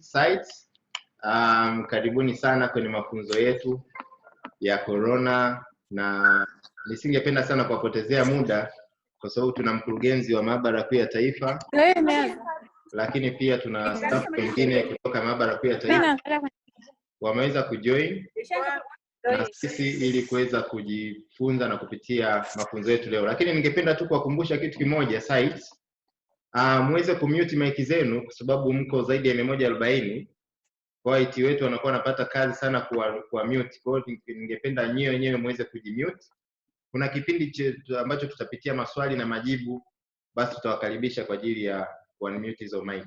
sites. Karibuni sana kwenye mafunzo yetu ya corona, na nisingependa sana kuwapotezea muda kwa sababu tuna mkurugenzi wa maabara kuu ya taifa, lakini pia tuna staff wengine kutoka maabara kuu ya taifa wameweza kujoin na sisi ili kuweza kujifunza na kupitia mafunzo yetu leo. Lakini ningependa tu kuwakumbusha kitu kimoja sites, muweze kumute mic zenu kwa sababu mko zaidi ya 140. Kwa IT wetu wanakuwa wanapata kazi sana kwa mute. Kwa hiyo ningependa nyewe muweze kujimute. Kuna kipindi ambacho tutapitia maswali na majibu, basi tutawakaribisha kwa ajili ya unmute hizo mic.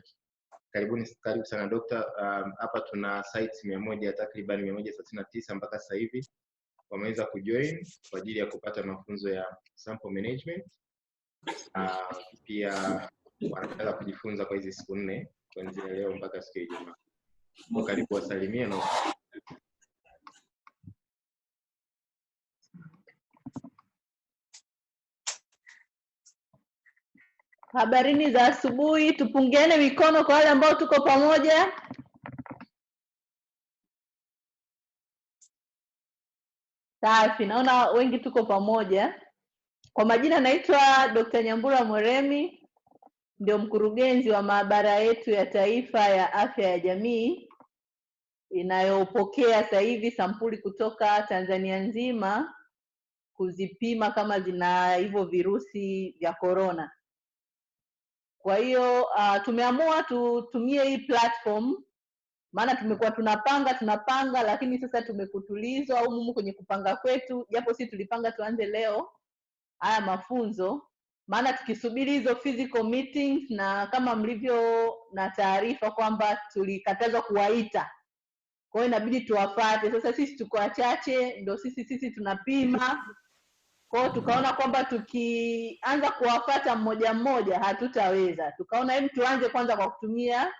Karibu sana Dr. Hapa tuna sites 100 takriban 139 mpaka sasa hivi wameweza kujoin kwa ajili ya kupata mafunzo ya sample management. Pia wanataka kujifunza kwa hizi siku 4 kuanzia leo mpaka siku ya Ijumaa. Karibu wasalimie na habarini za asubuhi. Tupungiane mikono kwa wale ambao tuko pamoja. Safi, naona wengi tuko pamoja. Kwa majina naitwa Dr. Nyambura Mweremi, ndio mkurugenzi wa maabara yetu ya taifa ya afya ya jamii inayopokea sasa hivi sampuli kutoka Tanzania nzima kuzipima kama zina hivyo virusi vya corona. Kwa hiyo tumeamua tutumie hii platform, maana tumekuwa tunapanga lakini sasa tumekutulizwa au mumu kwenye kupanga kwetu, japo si tulipanga tuanze leo haya mafunzo, maana tukisubiri hizo physical meetings, na kama mlivyo na taarifa kwamba tulikatazwa kuwaita, kwa hiyo inabidi tuwafuate. Sasa sisi tuko wachache, ndio sisi tunapima. Kwa hiyo tukaona kwamba tukianza kuwafuata mmoja mmoja hatutaweza. Tukaona hebu tuanze kwanza kwa kutumia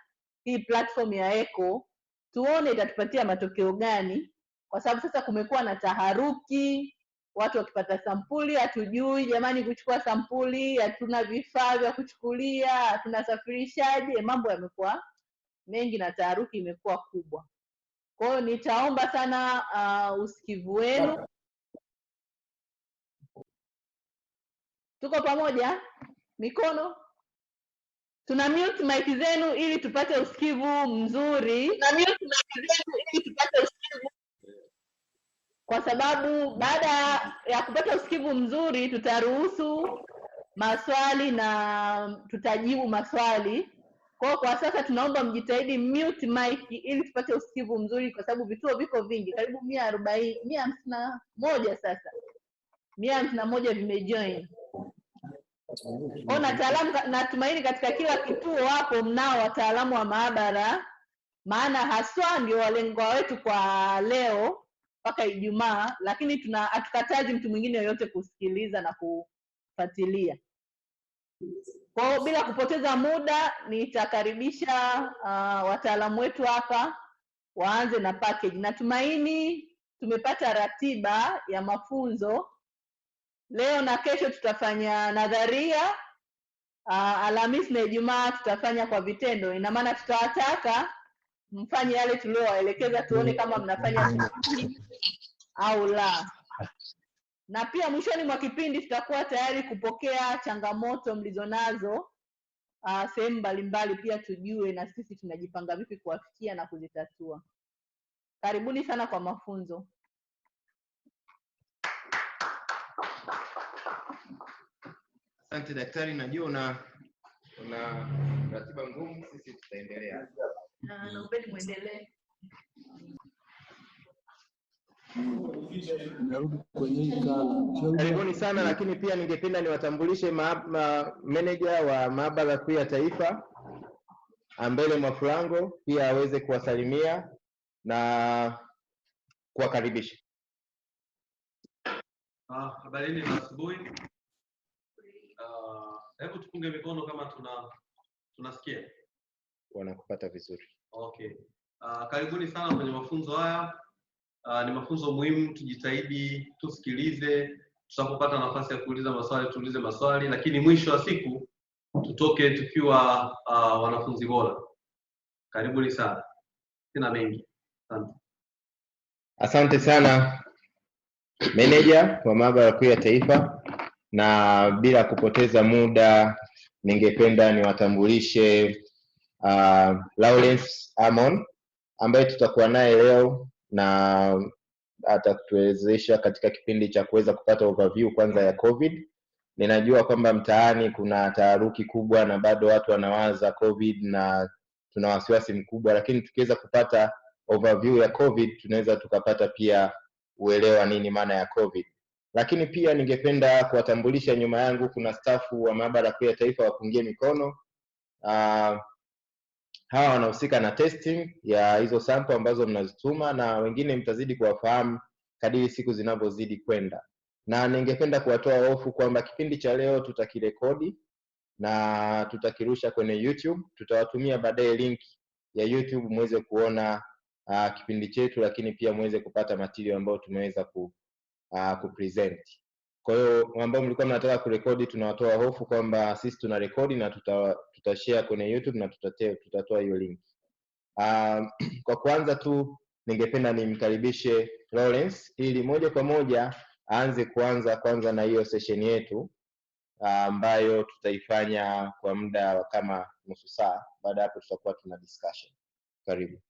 hii platform ya Echo, tuone itatupatia matokeo gani, kwa sababu sasa kumekuwa na taharuki, watu wakipata sampuli hatujui jamani kuchukua sampuli, hatuna vifaa vya kuchukulia, hatuna safirishaji, mambo yamekuwa mengi na taharuki imekuwa kubwa. Kwa hiyo nitaomba sana usikivu wenu. Tuko pamoja? Mikono. Tuna mute mic zenu ili tupate usikivu mzuri. Kwa sababu baada ya kupata usikivu mzuri tutaruhusu maswali na tutajibu maswali. Kwa sasa tunaomba mjitahidi mute mic ili tupate usikivu mzuri, kwa sababu vituo viko vingi, karibu 151 sasa. 151 vimejoin. Wataalamu, natumaini katika kila kituo hapo mnao wataalamu wa maabara, maana haswa ndio walengwa wetu kwa leo mpaka Ijumaa, lakini hatukatazi mtu mwingine yoyote kusikiliza na kufuatilia. Kwa hiyo bila kupoteza muda nitakaribisha wataalamu wetu hapa waanze na package. Natumaini tumepata ratiba ya mafunzo. Leo na kesho tutafanya nadharia, Alhamisi na Ijumaa tutafanya kwa vitendo. Ina maana tutawataka mfanye yale tuliowaelekeza, tuone kama mnafanya au la. Na pia mwishoni mwa kipindi tutakuwa tayari kupokea changamoto mlizonazo sehemu mbalimbali, pia tujue na sisi tunajipanga vipi kuwafikia na kuzitatua. Karibuni sana kwa mafunzo. Asante daktari, najua una ratiba ngumu, sisi tutaendelea. Naombeni muendelee. Karibuni sana, lakini pia ningependa niwatambulishe manager wa maabara kuu ya taifa Ambele Mwafulango, pia aweze kuwasalimia na kuwakaribisha. Habarini za asubuhi. Hebu tupunge mikono kama tunasikia. Wanakupata vizuri. Okay. Karibuni sana kwenye mafunzo haya. Ni mafunzo muhimu, tujitahidi tusikilize, tutapopata nafasi ya kuuliza maswali tuulize maswali, lakini mwisho wa siku tutoke tukiwa wanafunzi bora. Karibuni sana. Sina mengi. Asante. Asante sana meneja wa maabara kuu ya taifa, na bila kupoteza muda ningependa niwatambulishe Lawrence Amon ambaye tutakuwa naye leo na atatuwezesha katika kipindi cha kuweza kupata overview kwanza ya COVID. Ninajua kwamba mtaani kuna taharuki kubwa na bado watu wanawaza COVID na tuna wasiwasi mkubwa, lakini tukiweza kupata overview ya COVID tunaweza tukapata pia uelewa nini maana ya COVID. Lakini pia ningependa kuwatambulisha, nyuma yangu kuna stafu wa maabara kuu ya taifa, wapungie mikono. Hawa wanahusika na testing ya hizo sample ambazo mnazituma, na wengine mtazidi kuwafahamu kadiri siku zinavyozidi kwenda. Na ningependa kuwatoa hofu kwamba kipindi cha leo tutakirekodi na tutakirusha kwenye YouTube. Tutawatumia baadaye link ya YouTube muweze kuona kipindi chetu, lakini pia muweze kupata material ambayo tumeweza kupresent. Kwa hiyo ambao mlikuwa mnataka kurekodi, tunawatoa hofu kwamba sisi tuna rekodi na tutashare kwenye YouTube na tutatoa hiyo link. Kwa kwanza tu ningependa nimkaribishe Lawrence ili moja kwa moja aanze kwanza na hiyo session yetu ambayo tutaifanya kwa muda kama nusu saa. Baada hapo tutakuwa tuna discussion. Karibu.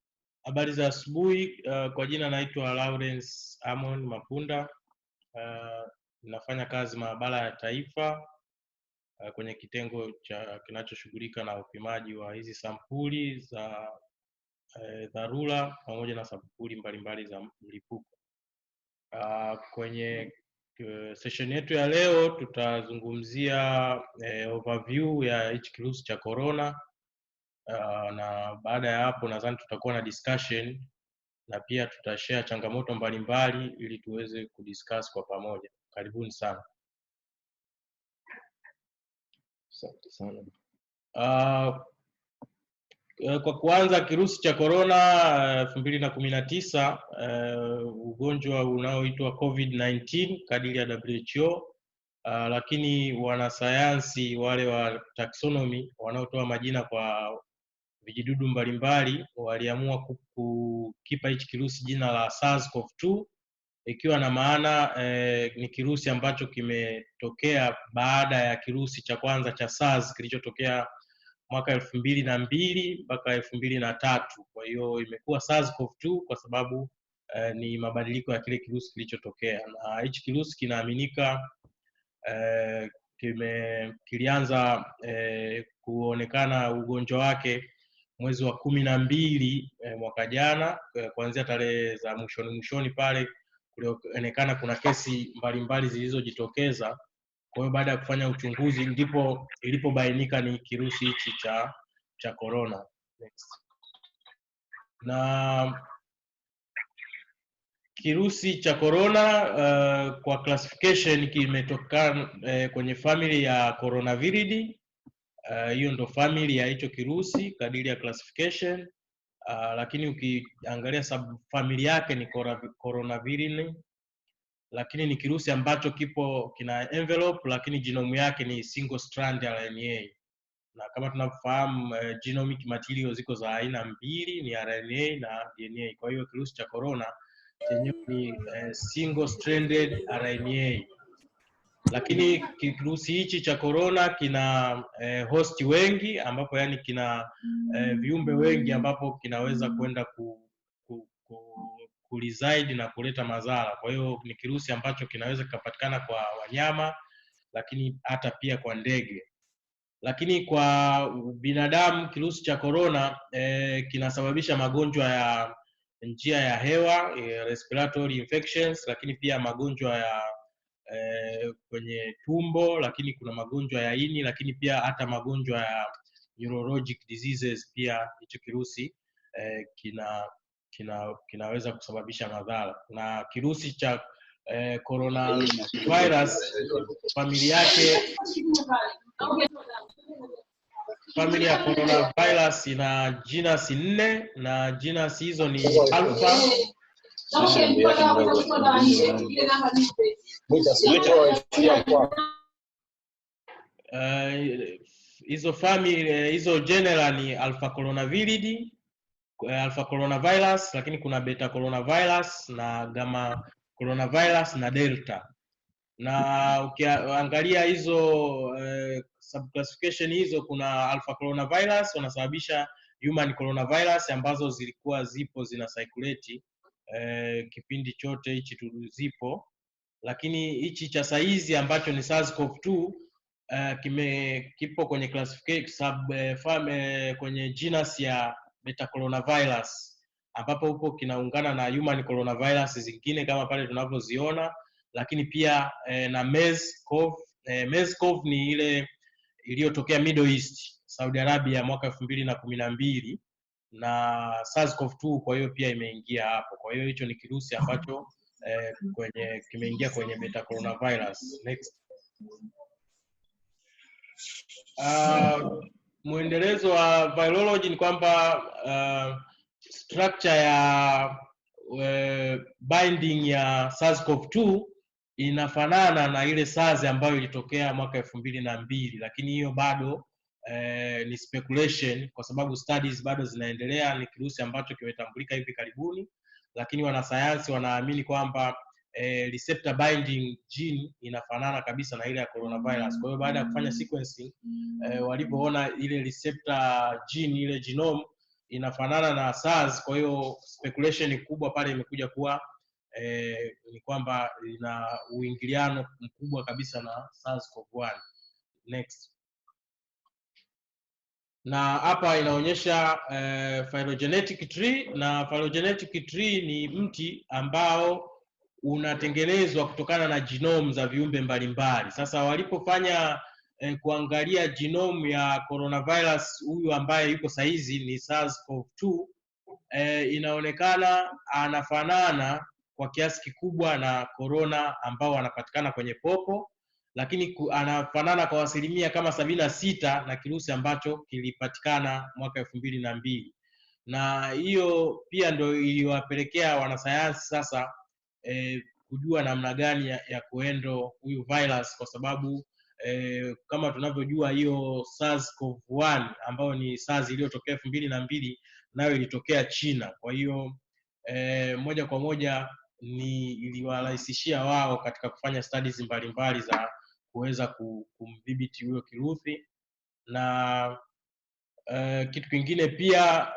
Habari za asubuhi. Kwa jina naitwa Lawrence Amon Mapunda. Ninafanya kazi maabara ya taifa kwenye kitengo kinachoshughulika na upimaji wa hizi sampuli za dharura pamoja na sampuli mbalimbali za mlipuko. Kwenye session yetu ya leo tutazungumzia overview ya hichi kirusi cha corona, na baada ya hapo nadhani tutakuwa na discussion na pia tutashare changamoto mbalimbali ili tuweze kudiscuss kwa pamoja. Karibuni sana. Asante sana. Kwa kuanza, kirusi cha corona 2019, ugonjwa unaoitwa COVID-19 kadiri ya WHO, lakini wanasayansi wale wa taxonomy wanaotoa majina kwa vijidudu mbalimbali waliamua kukipa hichi kirusi jina la SARS-CoV-2, ikiwa na maana ni kirusi ambacho kimetokea baada ya kirusi cha kwanza cha SARS kilichotokea mwaka 2002 mpaka 2003. Kwa hiyo imekuwa SARS-CoV-2 kwa sababu ni mabadiliko ya kile kirusi kilichotokea, na hichi kirusi kinaaminika kilianza kuonekana ugonjwa wake mwezi wa 12 mwaka jana. Kuanzia tarehe za mwishoni pale kulionekana kuna kesi mbalimbali zilizojitokeza. Kwa hiyo baada ya kufanya uchunguzi ndipo ilipobainika ni kirusi hichi cha corona. Next. Na kirusi cha corona kwa classification kimetoka kwenye family ya Coronaviridae. Hiyo ndo family ya hicho kirusi kadiri ya classification. Lakini ukiangalia subfamily yake ni Coronaviridae, lakini ni kirusi ambacho kina envelope, lakini genome yake ni single strand RNA. Na kama tunafahamu genomic material ziko za aina mbili, ni RNA na DNA. Kwa hiyo kirusi cha corona chenyewe ni single stranded RNA. Lakini kirusi hichi cha corona kina host wengi, ambapo yani kina viumbe wengi ambapo kinaweza kwenda kureside na kuleta madhara. Kwa hiyo ni kirusi ambacho kinaweza kupatikana kwa wanyama, lakini hata pia kwa ndege. Lakini kwa binadamu kirusi cha corona kinasababisha magonjwa ya njia ya hewa, respiratory infections, lakini pia magonjwa ya kwenye tumbo, lakini kuna magonjwa ya ini, lakini pia hata magonjwa ya neurologic diseases. Pia hicho kirusi kinaweza kusababisha madhara. Na kirusi cha coronavirus familia ya coronavirus ina genus 4, na genus hizo ni alpha, hizo family hizo genera ni Alpha Coronaviridae, alpha coronavirus, lakini kuna beta coronavirus na gamma coronavirus na delta. Na ukiangalia hizo subclassification hizo, kuna alpha coronavirus wanasababisha human coronavirus ambazo zilikuwa zipo zina circulate kipindi chote hichi zipo, lakini hichi cha saizi ambacho ni SARS-CoV-2 kipo kwenye classification kwenye genus ya beta coronavirus, ambapo hupo kinaungana na human coronavirus zingine kama pale tunavyoziona, lakini pia na MERS-CoV. MERS-CoV ni ile iliyotokea Middle East, Saudi Arabia mwaka 2012, na SARS-CoV-2 kwa hiyo pia imeingia hapo. Kwa hiyo hicho ni kirusi ambacho kimeingia kwenye beta coronavirus. Next. Muendelezo wa virology ni kwamba structure ya binding ya SARS-CoV-2 inafanana na ile SARS ambayo ilitokea mwaka 2002, lakini hiyo bado ni speculation kwa sababu studies bado zinaendelea. Ni kirusi ambacho kimetambulika hivi karibuni, lakini wanasayansi wanaamini kwamba receptor binding gene inafanana kabisa na ile ya coronavirus. Kwa hiyo baada ya kufanya sequencing walipoona ile receptor gene, ile genome inafanana na SARS, kwa hiyo speculation kubwa pale imekuja kuwa ni kwamba ina uingiliano mkubwa kabisa na SARS-CoV-1. Next. Na hapa inaonyesha phylogenetic tree, na phylogenetic tree ni mti ambao unatengenezwa kutokana na genome za viumbe mbalimbali. Sasa walipofanya kuangalia genome ya coronavirus huyu ambaye yuko saizi ni SARS-CoV-2, inaonekana anafanana kwa kiasi kikubwa na corona ambao wanapatikana kwenye popo, lakini anafanana kwa asilimia kama 76 na kirusi ambacho kilipatikana mwaka 2002. Na hiyo pia ndio iliwapelekea wanasayansi sasa kujua namna gani ya kuendo huyu virus, kwa sababu kama tunavyojua hiyo SARS-CoV-1 ambayo ni SARS iliyotokea 2002 nayo ilitokea China. Kwa hiyo moja kwa moja ni iliwarahisishia wao katika kufanya studies mbalimbali za kuweza kumdhibiti huyo kirusi. Na kitu kingine pia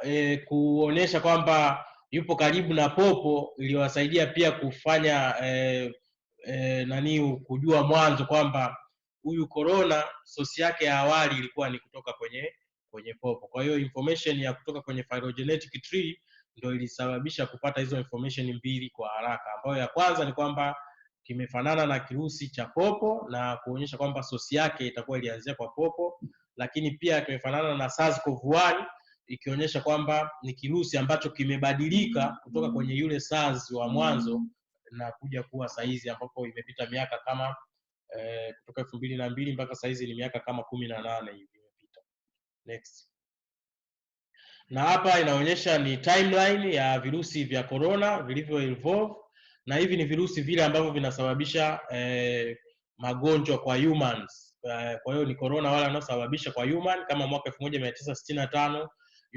kuonesha kwamba yupo karibu na popo iliwasaidia pia kufanya kujua mwanzo kwamba huyu corona source yake ya awali ilikuwa ni kutoka kwenye popo. Kwa hiyo information ya kutoka kwenye phylogenetic tree ndio ilisababisha kupata hizo information mbili kwa haraka, ambayo ya kwanza ni kwamba kimefanana na kirusi cha popo na kuonyesha kwamba source yake itakuwa ilianzia kwa popo, lakini pia kimefanana na SARS-CoV-1 ikionyesha kwamba ni kirusi ambacho kimebadilika kutoka kwenye yule SARS wa mwanzo na kuja kuwa saizi ambapo imepita miaka kama kutoka 2002 mpaka saizi ni miaka kama 18 hivi imepita. Next. Na hapa inaonyesha ni timeline ya virusi vya corona vilivyo evolve, na hivi ni virusi vile ambavyo vinasababisha magonjwa kwa humans. Kwa hiyo ni corona wale wanaosababisha kwa human, kama mwaka 1965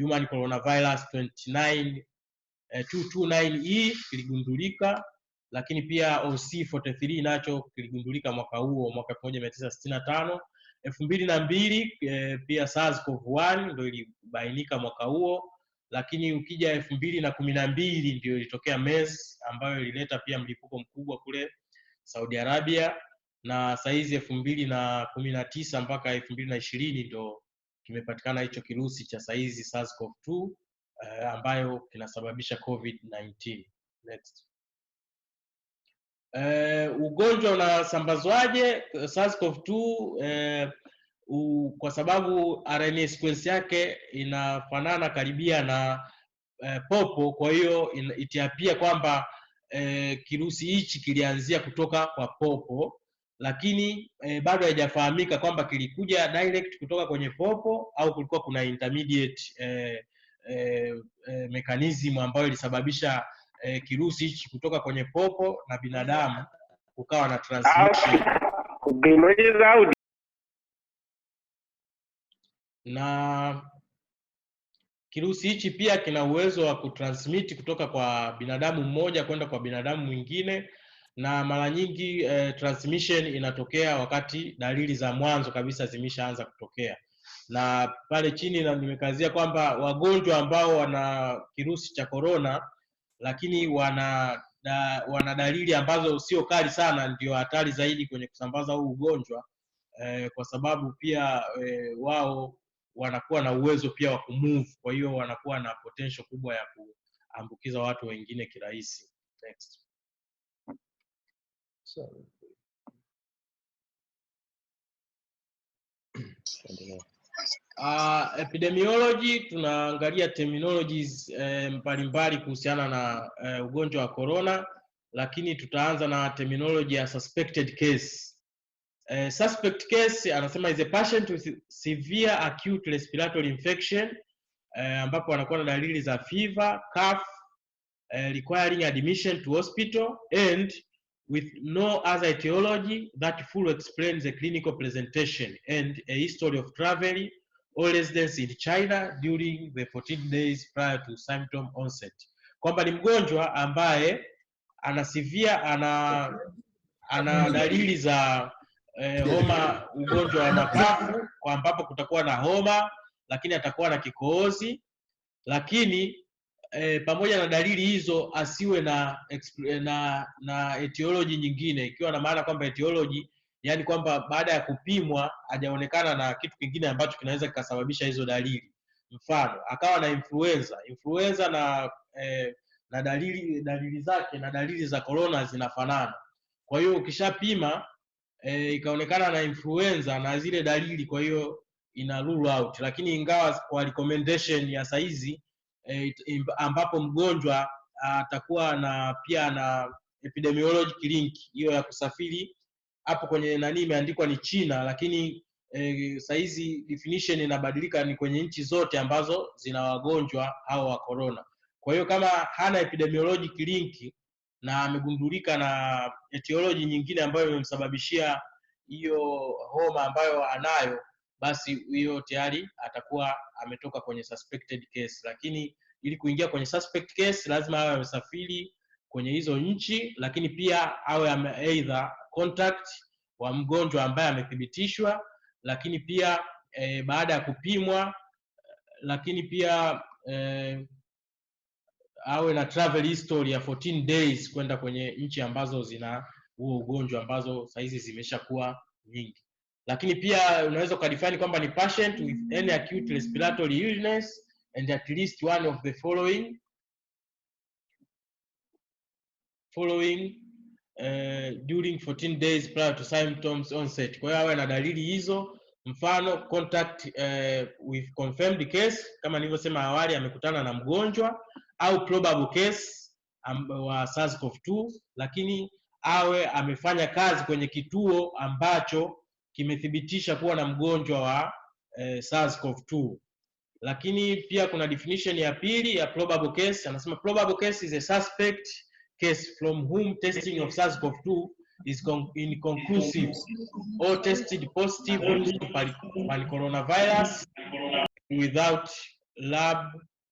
human coronavirus 229E kiligundulika, lakini pia OC43 nacho kiligundulika mwaka huo, mwaka 1965. 2002 pia SARS-CoV-1 ndio ilibainika mwaka huo, lakini ukija 2012 ndio ilitokea MERS ambayo ilileta pia mlipuko mkubwa kule Saudi Arabia, na saizi 2019 mpaka 2020 ndio kimepatikana hicho kirusi cha saizi SARS-CoV-2 ambayo kinasababisha COVID-19. Next. Ugonjwa unasambazwaje SARS-CoV-2? Kwa sababu RNA sequence yake inafanana karibia na popo, kwa hiyo itiapia kwamba kirusi hichi kilianzia kutoka kwa popo, lakini bado haijafahamika kwamba kilikuja direct kutoka kwenye popo au kulikuwa kuna intermediate mechanism ambayo ilisababisha kirusi hichi kutoka kwenye popo na binadamu kukawa na transmission. Na kirusi hichi pia kina uwezo wa kutransmit kutoka kwa binadamu mmoja kwenda kwa binadamu mwingine, na mara nyingi transmission inatokea wakati dalili za mwanzo kabisa zimeshaanza kutokea. Na pale chini nimekazia kwamba wagonjwa ambao wana kirusi cha corona lakini wana dalili ambazo sio kali sana ndio hatari zaidi kwenye kusambaza huu ugonjwa, kwa sababu pia wao wanakuwa na uwezo pia wa kumove, kwa hiyo wanakuwa na potential kubwa ya kuambukiza watu wengine kirahisi. Next. Epidemiology, tunaangalia terminologies mbalimbali kuhusiana na ugonjwa wa corona, lakini tutaanza na terminology ya suspected case. Suspect case anasema is a patient with severe acute respiratory infection, ambapo anakuwa na dalili za fever, cough, requiring admission to hospital and with no other etiology that fully explains the clinical presentation and a history of travel or residence in China during the 14 days prior to symptom onset. Kwamba ni mgonjwa ambaye ana severe, ana dalili za homa, ugonjwa wa mapafu, kwa ambapo kutakuwa na homa lakini atakuwa na kikohozi, lakini pamoja na dalili hizo asiwe na etiology nyingine, ikiwa na maana kwamba etiology yani kwamba baada ya kupimwa hajaonekana na kitu kingine ambacho kinaweza kikasababisha hizo dalili. Mfano akawa na influenza na dalili zake na dalili za corona zinafanana, kwa hiyo ukishapima ikaonekana na influenza na zile dalili, kwa hiyo ina rule out. Lakini ingawa kwa recommendation ya saizi ambapo mgonjwa atakuwa na pia na epidemiologic link hiyo ya kusafiri, hapo kwenye nani imeandikwa ni China, lakini saizi definition inabadilika, ni kwenye nchi zote ambazo zina wagonjwa hao wa corona. Kwa hiyo kama hana epidemiologic link na amegundulika na etiology nyingine ambayo imemsababishia hiyo homa ambayo anayo, basi hiyo tayari atakuwa ametoka kwenye suspected case. Lakini ili kuingia kwenye suspect case lazima awe amesafiri kwenye hizo nchi, lakini pia awe either contact wa mgonjwa ambaye amethibitishwa, lakini pia baada ya kupimwa, lakini pia awe na travel history ya 14 days kwenda kwenye nchi ambazo zina huo ugonjwa, ambazo saizi zimeshakuwa nyingi. Lakini pia unaweza kudefine kwamba ni patient with any acute respiratory illness and at least one of the following during 14 days prior to symptoms onset. Kwa hiyo awe na dalili hizo, mfano contact with confirmed case, kama nilivyosema awali amekutana na mgonjwa, au probable case wa SARS-CoV-2, lakini awe amefanya kazi kwenye kituo ambacho kimethibitisha kuwa na mgonjwa wa SARS-CoV-2. Lakini pia kuna definition ya pili ya probable case, anasema probable case is a suspect case from whom testing of SARS-CoV-2 is inconclusive or tested positive for coronavirus without lab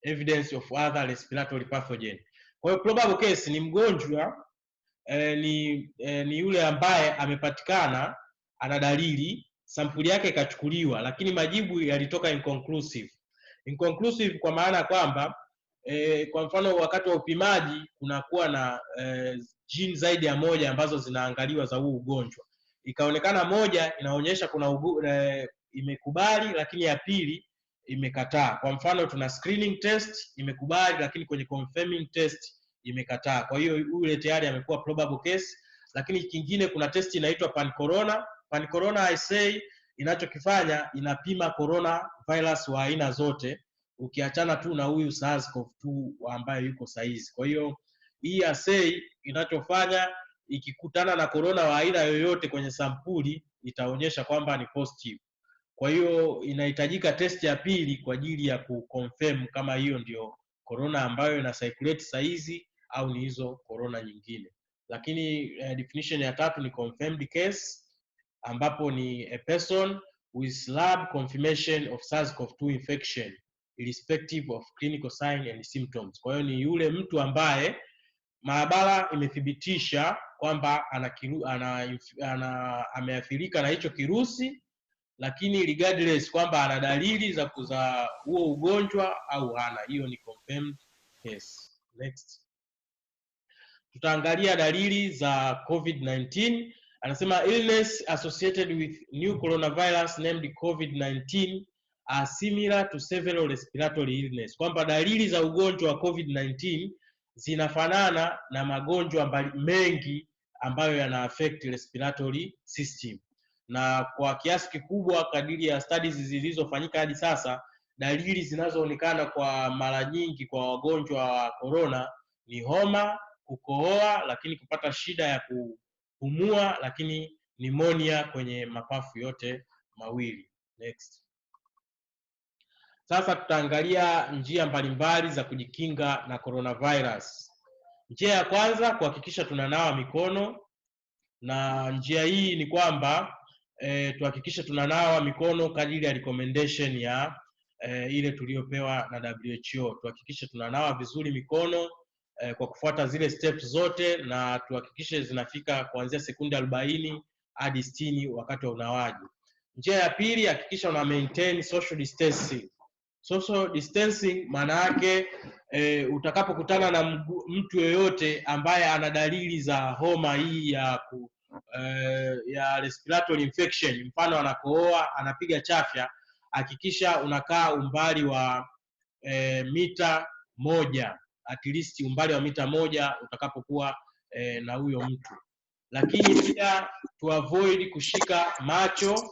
evidence of other respiratory pathogen. Kwa hiyo probable case ni mgonjwa ni yule ambaye amepatikana ana dalili, sampuli yake ikachukuliwa, lakini majibu yalitoka inconclusive. Inconclusive kwa maana kwamba kwa mfano wakati wa upimaji kunakuwa na gene zaidi ya moja ambazo zinaangaliwa za huu ugonjwa, ikaonekana moja inaonyesha kuna imekubali, lakini ya pili imekataa. Kwa mfano tuna screening test imekubali, lakini kwenye confirming test imekataa. Kwa hiyo yule tayari amekuwa probable case. Lakini kingine kuna test inaitwa pan-corona. Pan-corona I say inachokifanya inapima corona virus wa aina zote, ukiachana tu na huyu SARS-CoV-2 ambaye yuko saizi. Kwa hiyo hii assay inachofanya ikikutana na corona wa aina yoyote kwenye sampuli itaonyesha kwamba ni positive. Kwa hiyo inahitajika test ya pili kwa ajili ya kuconfirm kama hiyo ndio corona ambayo ina circulate saizi au ni hizo corona nyingine. Lakini definition ya tatu ni confirmed case, ambapo ni a person with lab confirmation of SARS-CoV-2 infection irrespective of clinical sign and symptoms. Kwa hiyo ni yule mtu ambaye maabara imethibitisha kwamba ameathirika na hicho kirusi, lakini regardless kwamba ana dalili za kuza huo ugonjwa au hana. Hiyo ni confirmed case. Next. Tutaangalia dalili za COVID-19. Anasema illness associated with new coronavirus named COVID-19 are similar to several respiratory illness. Kwamba dalili za ugonjwa wa COVID-19 zinafanana na magonjwa mengi ambayo yana affect respiratory system. Na kwa kiasi kikubwa kadiri ya studies zilizofanyika hadi sasa, dalili zinazoonekana kwa mara nyingi kwa wagonjwa wa corona ni homa, kukohoa, lakini kupata shida ya kupumua, lakini pneumonia kwenye mapafu yote mawili. Next. Sasa tutaangalia njia mbalimbali za kujikinga na coronavirus. Njia ya kwanza, kuhakikisha tunanawa mikono, na njia hii ni kwamba tuhakikishe tunanawa mikono kadiri ya recommendation ya ile tuliyopewa na WHO. Tuhakikishe tunanawa vizuri mikono kwa kufuata zile steps zote, na tuhakikishe zinafika kuanzia sekunde 40 hadi 60 wakati wa unawaji. Njia ya pili, hakikisha una maintain social distancing. Social distancing maana yake utakapokutana na mtu yeyote ambaye ana dalili za homa hii ya respiratory infection, mfano anakohoa, anapiga chafya, hakikisha unakaa umbali wa mita 1, at least umbali wa mita 1 utakapokuwa na huyo mtu. Lakini pia to avoid kushika macho,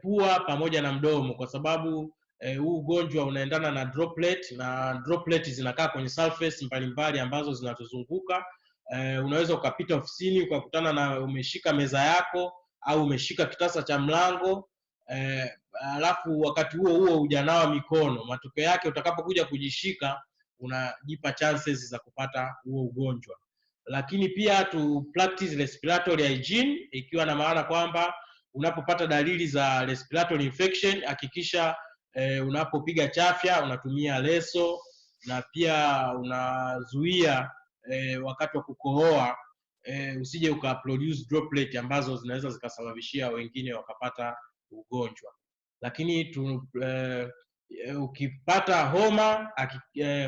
pua pamoja na mdomo, kwa sababu huu ugonjwa unaendana na droplet, na droplet zinakaa kwenye surface mbalimbali ambazo zinatuzunguka. Unaweza ukapita ofisini ukakutana na umeshika meza yako au umeshika kitasa cha mlango, alafu wakati huo hujanawa mikono. Matokeo yake utakapokuja kujishika unajipa chances za kupata huo ugonjwa. Lakini pia to practice respiratory hygiene, ikiwa na maana kwamba unapopata dalili za respiratory infection, hakikisha unapopiga chafya unatumia leso, na pia unazuia wakati wa kukohoa usije ukaproduce droplet ambazo zinaweza zikasababishia wengine wakapata ugonjwa. Lakini ukipata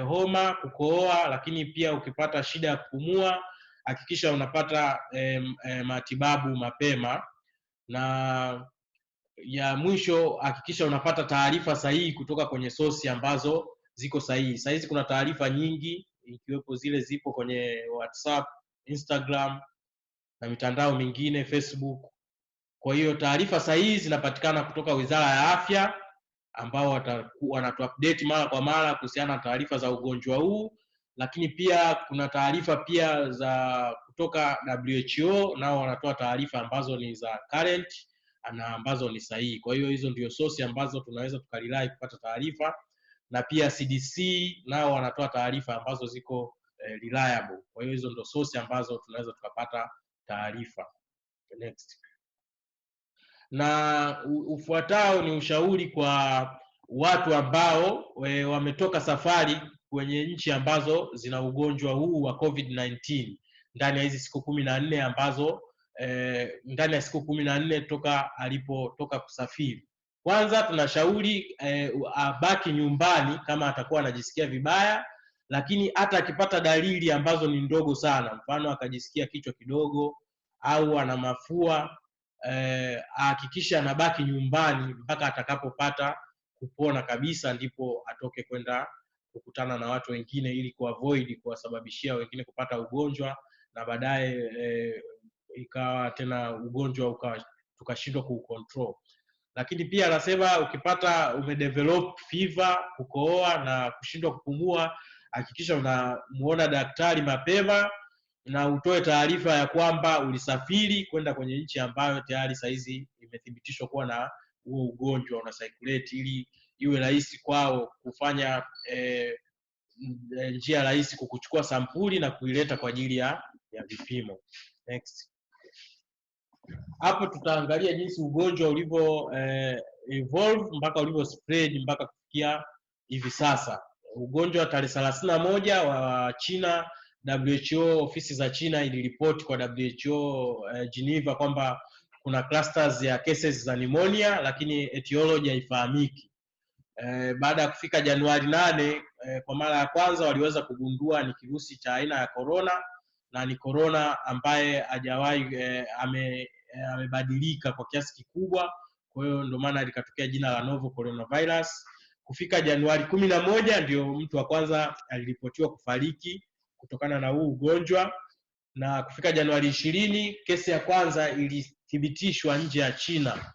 homa, kukohoa, lakini pia ukipata shida ya kupumua, hakikisha unapata matibabu mapema. Na ya mwisho, hakikisha unapata taarifa sahihi kutoka kwenye source ambazo ziko sahihi. Sasa hizi kuna taarifa nyingi, ikiwepo zile zipo kwenye WhatsApp, Instagram na mitandao mingine, Facebook. Kwa hiyo taarifa sahihi zinapatikana kutoka Wizara ya Afya, ambao wanatu-update mara kwa mara kuhusiana na taarifa za ugonjwa huu. Lakini pia kuna taarifa pia za kutoka WHO, nao wanatoa taarifa ambazo ni za current na ambazo ni sahihi. Kwa hiyo hizo ndio source ambazo tunaweza tukarely kupata taarifa, na pia CDC nao wanatoa taarifa ambazo ziko reliable. Kwa hiyo hizo ndio source ambazo tunaweza tukapata taarifa. Next. Na ufuatao ni ushauri kwa watu ambao wametoka safari kwenye nchi ambazo zina ugonjwa huu wa COVID-19 ndani ya hizi siku 14 ambazo ndani ya siku 14 toka alipotoka kusafiri. Kwanza tunashauri abaki nyumbani kama atakuwa anajisikia vibaya, lakini hata akipata dalili ambazo ni ndogo sana, mfano akajisikia kichwa kidogo au ana mafua, hakikisha anabaki nyumbani mpaka atakapopata kupona kabisa, ndipo atoke kwenda kukutana na watu wengine, ili kuavoid kuwasababishia wengine kupata ugonjwa na baadaye ikawa tena ugonjwa tukashindwa kucontrol. Lakini pia anasema ukipata umedevelop fever, kukohoa na kushindwa kupumua, hakikisha unamuona daktari mapema na utoe taarifa ya kwamba ulisafiri kwenda kwenye nchi ambayo tayari saizi imethibitishwa kuwa na huo ugonjwa una circulate, ili iwe rahisi kwao kufanya njia rahisi kukuchukua sampuli na kuileta kwa ajili ya vipimo. Next. Hapo tutaangalia jinsi ugonjwa ulivyo evolve mpaka ulivyo spread mpaka kufikia hivi sasa. Ugonjwa tarehe 31 wa China, WHO, ofisi za China iliripoti kwa WHO Geneva kwamba kuna clusters ya cases za pneumonia, lakini etiology haifahamiki. Baada ya kufika Januari 8, kwa mara ya kwanza waliweza kugundua ni kirusi cha aina ya corona, na ni corona ambaye hajawahi amebadilika kwa kiasi kikubwa. Kwa hiyo ndio maana likatokea jina la novel coronavirus. Kufika Januari 11 ndio mtu wa kwanza aliripotiwa kufariki kutokana na huu ugonjwa, na kufika Januari 20 kesi ya kwanza ilithibitishwa nje ya China,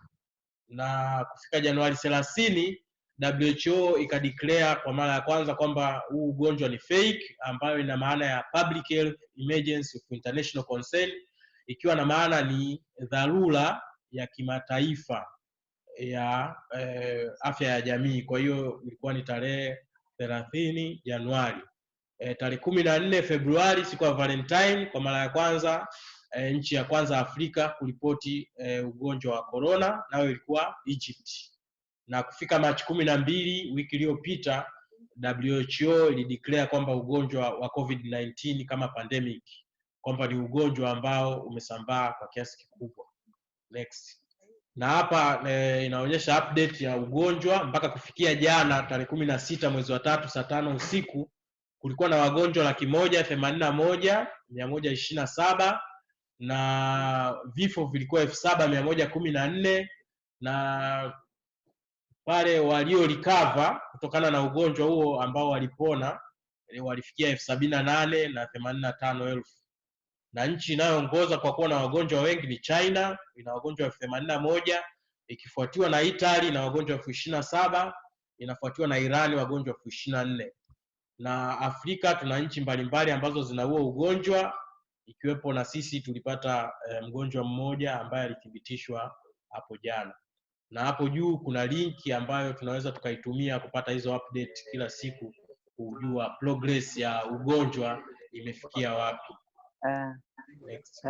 na kufika Januari 30 WHO ikadeclare kwa mara ya kwanza kwamba huu ugonjwa ni fake, ambayo ina maana ya public health emergency of international concern, ikiwa na maana ni dharura ya kimataifa ya afya ya jamii. Kwa hiyo ilikuwa ni tarehe 30 Januari. Tarehe 14 Februari, siku ya Valentine, kwa mara ya kwanza nchi ya kwanza Afrika kuripoti ugonjwa wa corona, nayo ilikuwa Egypt. Na kufika Machi 12 wiki iliyopita, WHO ilideclare kwamba ugonjwa wa COVID-19 kama pandemic, kwamba ni ugonjwa ambao umesambaa kwa kiasi kikubwa. Next. Na hapa inaonyesha update ya ugonjwa mpaka kufikia jana tarehe 16 mwezi wa 3 saa 5 usiku, kulikuwa na wagonjwa 181,127 na vifo vilikuwa 7,114, na wale walio recover kutokana na ugonjwa huo ambao walipona walifikia 78,000 na 85,000. Na nchi inayoongoza kwa kuwa na wagonjwa wengi ni China, ina wagonjwa 81,000, ikifuatiwa na Italy na wagonjwa 27,000, inafuatiwa na Iran wagonjwa 24,000. Na Afrika tuna nchi mbalimbali ambazo zina huo ugonjwa, ikiwepo na sisi tulipata mgonjwa mmoja ambaye alithibitishwa hapo jana. Na hapo juu kuna linki ambayo tunaweza tukaitumia kupata hizo update kila siku, kujua progress ya ugonjwa imefikia wapi. Next.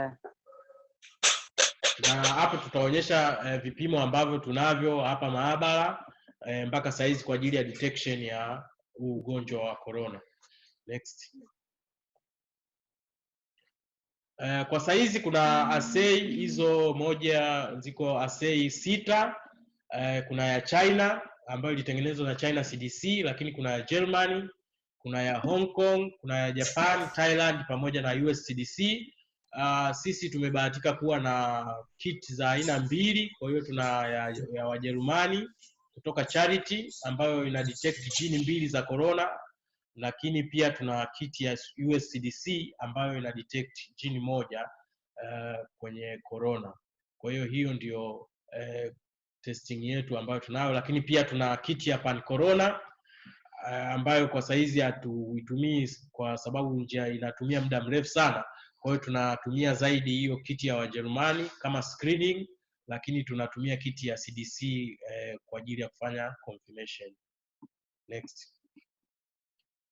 Na hapo tutaonyesha vipimo ambavyo tunavyo hapa maabara mpaka saizi kwa ajili ya detection ya ugonjwa wa corona. Next. Kwa saizi kuna assay hizo ziko assay 6. Kuna ya China ambayo ilitengenezwa na China CDC, lakini kuna ya Germany, kuna ya Hong Kong, kuna ya Japan, Thailand pamoja na US CDC. Sisi tumebahatika kuwa na kit za aina 2, kwa hiyo tuna ya Wajerumani kutoka Charity ambayo ina detect gene 2 za corona, lakini pia tuna kit ya US CDC ambayo ina detect gene 1 kwenye corona. Kwa hiyo ndio testing yetu ambayo tunayo, lakini pia tuna kit ya pan corona ambayo kwa saizi hatuitumii kwa sababu njia inatumia muda mrefu sana. Kwa hiyo tunatumia zaidi hiyo kiti ya Wajerumani kama screening, lakini tunatumia kiti ya CDC kwa ajili ya kufanya confirmation. Next.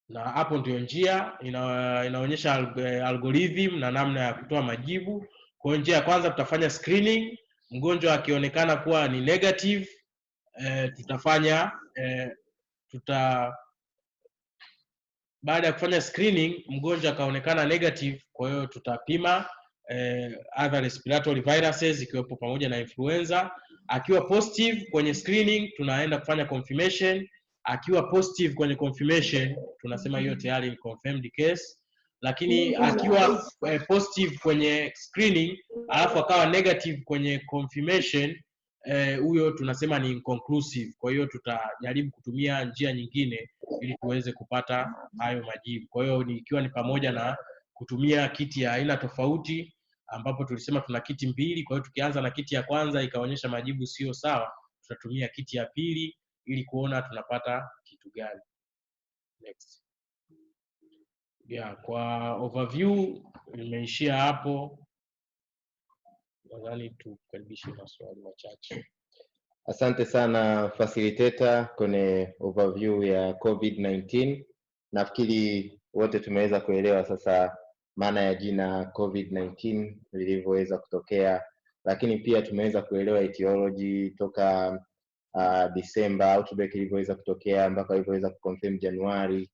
Na hapo ndio njia inaonyesha algorithm na namna ya kutoa majibu. Kwa njia ya kwanza tutafanya screening, mgonjwa akionekana kuwa ni negative, baada ya kufanya screening mgonjwa akaonekana negative, kwa hiyo tutapima other respiratory viruses ikiwepo pamoja na influenza. Akiwa positive kwenye screening tunaenda kufanya confirmation. Akiwa positive kwenye confirmation tunasema hiyo tayari ni confirmed case, lakini akiwa positive kwenye screening alafu akawa negative kwenye confirmation, huyo tunasema ni inconclusive. Kwa hiyo tutajaribu kutumia njia nyingine ili tuweze kupata hayo majibu. Kwa hiyo ikiwa ni pamoja na kutumia kiti ya aina tofauti, ambapo tulisema tuna kiti 2. Kwa hiyo tukianza na kiti ya kwanza ikaonyesha majibu sio sawa, tutatumia kiti ya pili ili kuona tunapata kitu gani. Next. Kwa overview nimeishia hapo. Nadhani tukaribishe maswali machache. Asante sana facilitator kwenye overview ya COVID-19. Nafikiri wote tumeweza kuelewa sasa maana ya jina COVID-19 lilivyoweza kutokea, lakini pia tumeweza kuelewa etiology toka December outbreak ilivyoweza kutokea mpaka ilivyoweza kuconfirm Januari.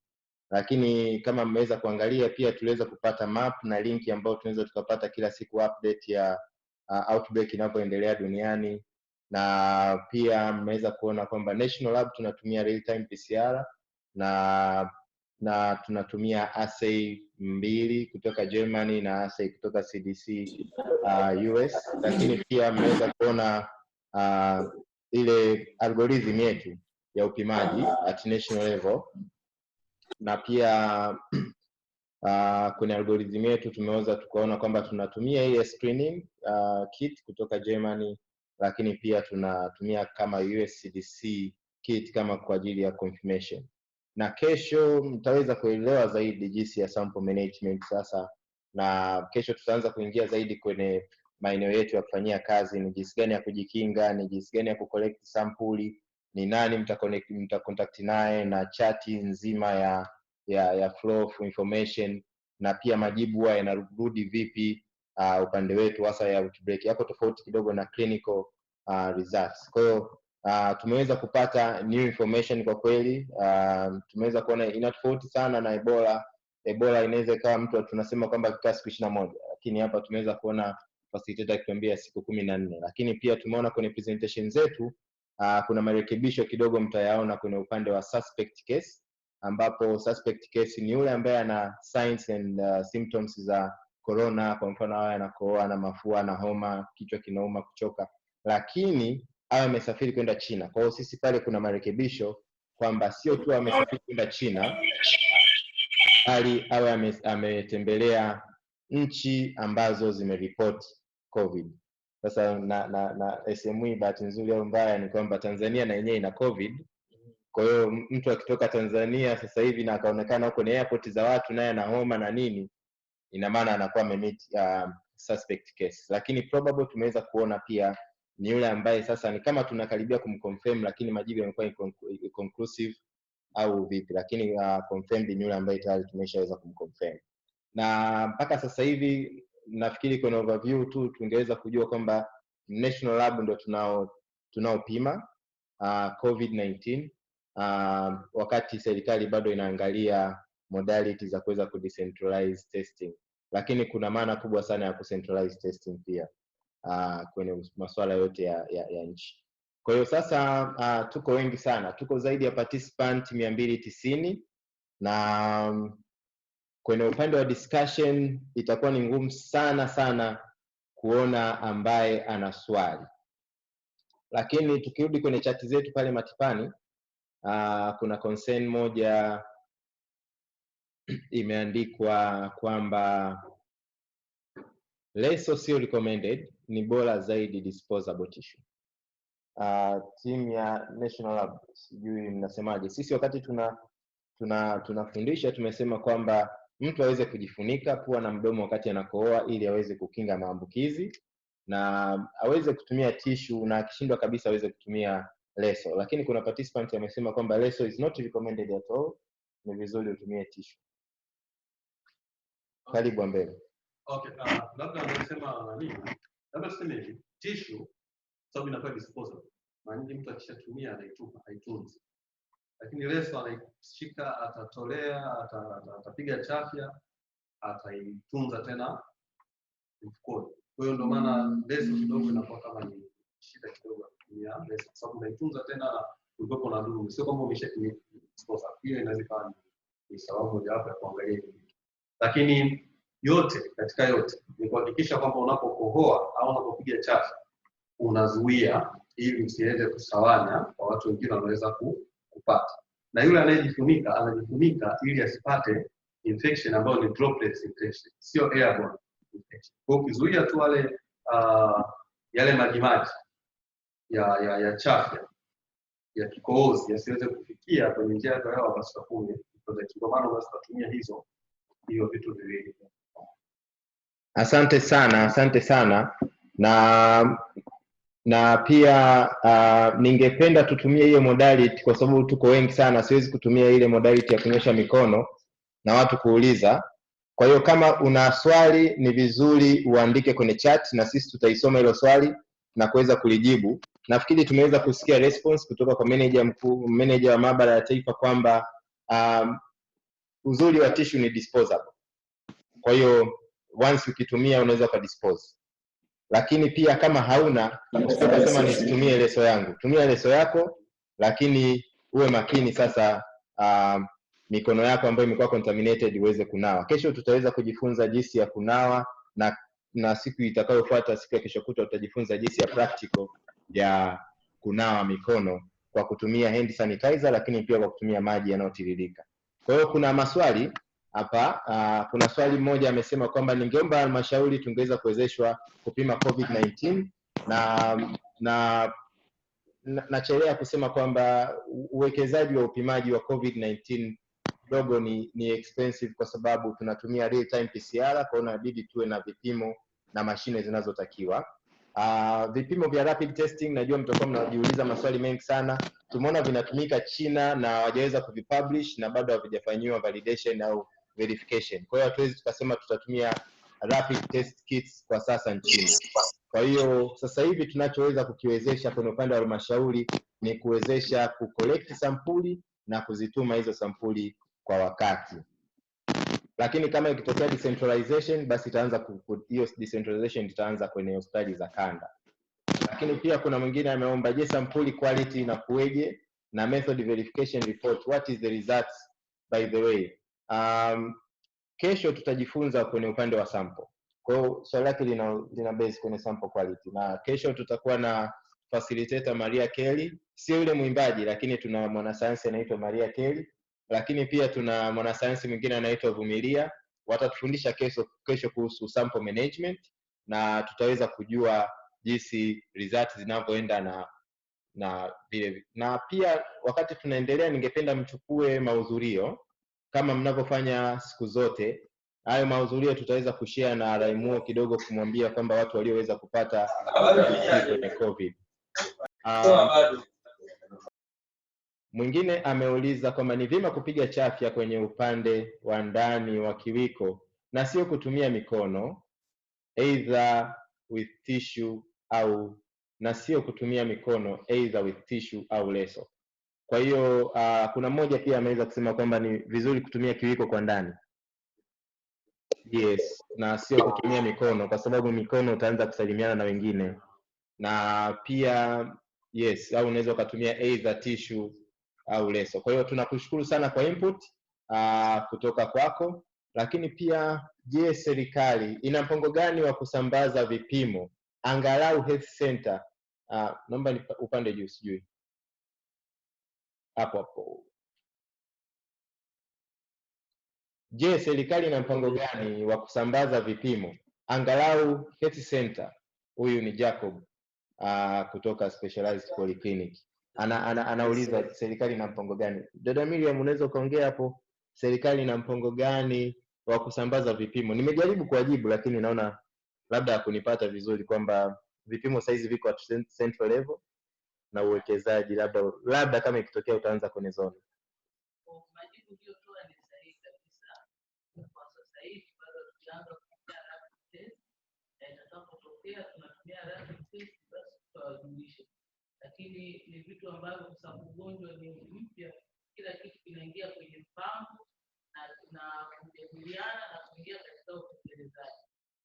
Lakini kama mmeweza kuangalia pia tuliweza kupata map na link ambayo tunaweza tukapata kila siku update ya outbreak inavyoendelea duniani. Na pia mmeweza kuona kwamba National Lab tunatumia real time PCR na tunatumia assay 2 kutoka Germany na assay kutoka CDC US. Lakini pia mmeweza kuona ile algorithm yetu ya upimaji at national level. Na pia kwenye algorithm yetu tumeweza tukaona kwamba tunatumia ile screening kit kutoka Germany, lakini pia tunatumia kama USCDC kit kama kwa ajili ya confirmation. Na kesho mtaweza kuelewa zaidi jinsi ya sample management sasa, na kesho tutaanza kuingia zaidi kwenye maeneo yetu ya kufanyia kazi, ni jinsi gani ya kujikinga, ni jinsi gani ya kucollect sample, ni nani mtacontact naye, na chati nzima ya flow of information, na pia majibu huwa yanarudi vipi upande wetu hasa ya outbreak. Hapo tofauti kidogo na clinical results. Kwa hiyo tumeweza kupata new information kwa kweli. Tumeweza kuona ina tofauti sana na Ebola inaweza ikawa mtu tunasema kwamba kikaa siku 21, lakini hapa tumeweza kuona facilitator akituambia siku 14. Lakini pia tumeona kwenye presentation zetu kuna marekebisho kidogo mtayaona kwenye upande wa suspect case, ambapo suspect case ni yule ambaye ana signs and symptoms za corona. Kwa mfano awe anakohoa na mafua na homa, kichwa kinauma, kuchoka, lakini awe amesafiri kwenda China. Kwa hiyo sisi pale kuna marekebisho kwamba sio tu amesafiri kwenda China, bali awe ametembelea nchi ambazo zimereport COVID. Sasa na SME bahati nzuri au mbaya ni kwamba Tanzania na yenyewe ina COVID. Kwa hiyo mtu akitoka Tanzania sasa hivi na akaonekana kwenye airport za watu naye ana homa na nini, ina maana anakuwa amemeet suspect case. Lakini probable tumeweza kuona pia ni yule ambaye sasa ni kama tunakaribia kumconfirm, lakini majibu yamekuwa inconclusive au vipi, lakini confirmed ni yule ambaye tayari tumeshaweza kumconfirm. Na mpaka sasa hivi nafikiri kwenye overview tu tungeweza kujua kwamba National Lab ndio tunaopima COVID-19 wakati serikali bado inaangalia modality za kuweza kudecentralize testing, lakini kuna maana kubwa sana ya kucentralize testing pia kwenye masuala yote ya nchi. Kwa hiyo sasa tuko wengi sana, tuko zaidi ya participant 290, na kwenye upande wa discussion itakuwa ni ngumu sana kuona ambaye ana swali. Lakini tukirudi kwenye chati zetu pale Matipani, kuna concern moja imeandikwa kwamba leso sio recommended, ni bora zaidi disposable tissue. Team ya National Lab sijui mnasemaje. Sisi wakati tunafundisha tumesema kwamba mtu aweze kujifunika pua na mdomo wakati anakohoa ili aweze kukinga maambukizi, na aweze kutumia tissue, na akishindwa kabisa aweze kutumia leso. Lakini kuna participant amesema kwamba leso is not recommended at all, ni vizuri utumie tissue. Karibu mbele. Okay, labda anasema nini? Labda tuseme hivi, tissue sababu inakuwa disposable. Maana mtu akishatumia anaitupa, haitunzi. Lakini leso anaishika, atatolea, atapiga chafya, ataitunza tena mfukoni. Kwa hiyo ndio maana leso kidogo inakuwa kama ni shida kidogo kutumia leso, sababu unaitunza tena ulikopo na dumu. Sio kwamba umeshatumia disposable. Hiyo inaweza ni sababu moja hapo ya kuangalia hivi. Lakini yote katika yote ni kuhakikisha kwamba unapokohoa au unapopiga chafya unazuia ili usiweze kusawanya kwa watu wengine wanaweza kupata. Na yule anayejifunika anajifunika ili asipate infection ambayo ni droplets infection, sio airborne infection. Kwa hiyo ukizuia tu wale yale majimaji ya chafya ya kikohozi yasiweze kufikia kwenye njia ya hewa, basi tutakuwa ndio maana basi tutumia hiyo vitu viwili. Asante sana. Na pia ningependa tutumie hiyo modality kwa sababu tuko wengi sana, siwezi kutumia ile modality ya kunyosha mikono na watu kuuliza. Kwa hiyo kama una swali ni vizuri uandike kwenye chat na sisi tutaisoma hilo swali na kuweza kulijibu. nafikiri tumeweza kusikia response kutoka kwa manager wa maabara ya taifa kwamba uzuri wa tissue ni disposable. Kwa hiyo once ukitumia unaweza kudispose. Lakini pia kama hauna, usiposema nisitumie leso yangu, tumia leso yako, lakini uwe makini sasa mikono yako ambayo imekuwa contaminated iweze kunawa. Kesho tutaweza kujifunza jinsi ya kunawa, na siku itakayofuata, siku ya kesho kutwa, tutajifunza jinsi ya practical ya kunawa mikono kwa kutumia hand sanitizer, lakini pia kwa kutumia maji yanayotiririka. Kwa hiyo kuna maswali hapa. Kuna swali moja amesema kwamba ningeomba halmashauri tungeweza kuwezeshwa kupima COVID-19, na nachelea kusema kwamba uwekezaji wa upimaji wa COVID-19 dogo ni expensive, kwa sababu tunatumia real time PCR. Kwa hiyo inabidi tuwe na vipimo na mashine zinazotakiwa. Vipimo vya rapid testing, najua mtakuwa mnajiuliza maswali mengi sana. Tumeona vinatumika China na hawajaweza kuvipublish na bado havijafanyiwa validation au verification. Kwa hiyo hatuwezi tukasema tutatumia rapid test kits kwa sasa nchini. Kwa hiyo sasa hivi tunachoweza kukiwezesha kwenye upande wa halmashauri ni kuwezesha kucollect sampuli na kuzituma hizo sampuli kwa wakati. Lakini kama ikitokea decentralization, basi itaanza hiyo decentralization itaanza kwenye hospitali za kanda. Lakini pia kuna mwingine ameomba, je, sampuli quality na kueje na method verification report, what is the results by the way? Kesho tutajifunza kwenye upande wa sample. Kwa hiyo swali lake lina base kwenye sample quality, na kesho tutakuwa na facilitator Maria Kelly, sio yule mwimbaji, lakini tuna mwanasayansi anaitwa Maria Kelly, lakini pia tuna mwanasayansi mwingine anaitwa Vumilia. Watatufundisha kesho kuhusu sample management, na tutaweza kujua jinsi results zinavyoenda na vile. Na pia wakati tunaendelea, ningependa mchukue mahudhurio kama mnavyofanya siku zote. Hayo mahudhurio tutaweza kushare na Raimuo kidogo, kumwambia kwamba watu walioweza kupata kwenye COVID. Mwingine ameuliza kwamba ni vyema kupiga chafya kwenye upande wa ndani wa kiwiko na sio kutumia mikono, either with tissue au leso. Kwa hiyo kuna mmoja pia ameweza kusema kwamba ni vizuri kutumia kiwiko kwa ndani. Yes, na sio kutumia mikono, kwa sababu mikono utaanza kusalimiana na wengine. Na pia yes, au unaweza kutumia either tissue au leso. Kwa hiyo tunakushukuru sana kwa input kutoka kwako. Lakini pia, je, serikali ina mpango gani wa kusambaza vipimo angalau health center? Naomba ni upande juu, sijui hapo. Je, serikali ina mpango gani wa kusambaza vipimo angalau health center? Huyu ni Jacob kutoka Specialized Polyclinic. Anauliza serikali ina mpango gani. Dada Miriam, unaweza ukaongea hapo, serikali ina mpango gani wa kusambaza vipimo? Nimejaribu kuwajibu, lakini naona labda hakunipata vizuri, kwamba vipimo saizi viko at central level na uwekezaji labda kama ikitokea utaanza kwenye zone. Majibu uliyotoa ni sahihi kabisa. Kwa sasa hivi bado tunaanza kufanya rapid test, na itakapotokea tunatumia rapid test, basi tutawajulisha. Lakini ni vitu ambavyo kwa sababu ugonjwa ni mpya, kila kitu kinaingia kwenye mpango na kujadiliana na kuingia katika utekelezaji.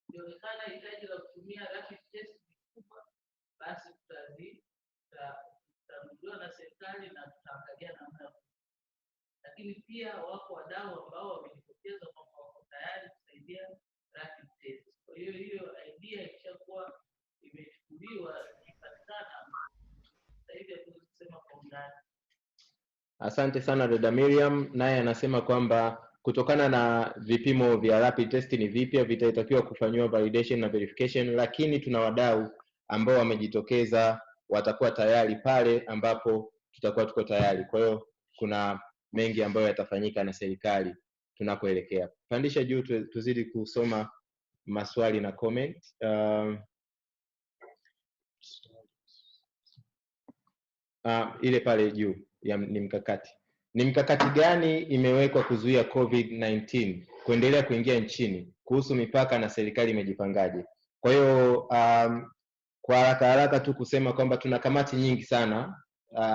Inaonekana hitaji la kutumia rapid test ni kubwa, basi tutanunuliwa na serikali na tutaangalia namna. Lakini pia wako wadau ambao wamejitokeza kwamba wako tayari kusaidia rapid test. Kwa hiyo idea ikishakuwa imechukuliwa, ikipatikana, sasa hivi kusema kwa undani. Asante sana dada Miriam. Naye anasema kwamba kutokana na vipimo vya rapid test ni vipya, vitatakiwa kufanywa validation na verification, lakini tuna wadau ambao wamejitokeza, watakuwa tayari pale ambapo tutakuwa tuko tayari. Kwa hiyo kuna mengi ambayo yatafanyika na serikali tunakoelekea. Pandisha juu tuzidi kusoma maswali na comment. Ile pale juu ni mkakati. Ni mkakati gani imewekwa kuzuia COVID-19 kuendelea kuingia nchini? Kuhusu mipaka na serikali imejipangaje? Kwa hiyo kwa haraka tu kusema kwamba tuna kamati nyingi sana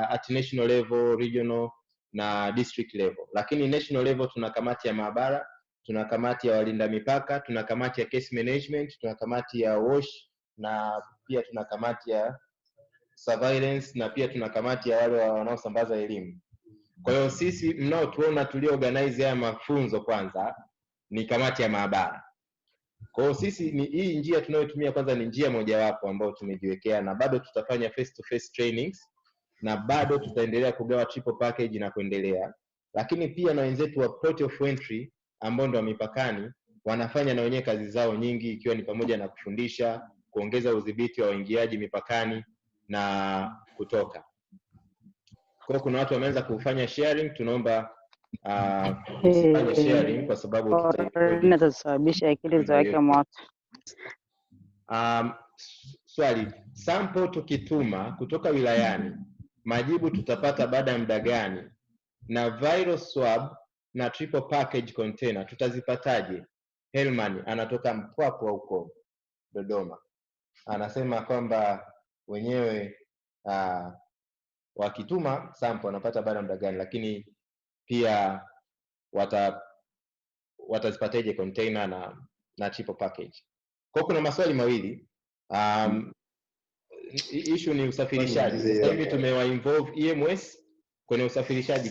at national level, regional na district level. Lakini national level tuna kamati ya maabara, tuna kamati ya walinda mipaka, tuna kamati ya case management, tuna kamati ya wash, na pia tuna kamati ya surveillance, na pia tuna kamati ya wale wanaosambaza elimu. Kwa hiyo sisi mnaotuona tulioorganize haya mafunzo kwanza ni kamati ya maabara. Kwa hiyo sisi ni hii njia tunayotumia kwanza ni njia mojawapo ambayo tumejiwekea, na bado tutafanya face to face trainings, na bado tutaendelea kugawa triple package na kuendelea. Lakini pia na wenzetu wa port of entry ambao ndio mipakani wanafanya na wenyewe kazi zao nyingi, ikiwa ni pamoja na kufundisha, kuongeza udhibiti wa waingiaji mipakani na kutoka. Kwa kuna watu wameanza kufanya sharing, tunaomba usifanye sharing kwa sababu tutasababisha akili za wake moto. Swali, sample tukituma kutoka wilayani, majibu tutapata baada ya muda gani? Na viral swab na triple package container tutazipataje? Helman anatoka Mpwapwa huko Dodoma. Anasema kwamba wenyewe wakituma sample wanapata baada ya muda gani, lakini pia watazipataje container na triple package. Kwa kuna maswali mawili. Issue ni usafirishaji. Sasa hivi tumewa involve EMS kwenye usafirishaji.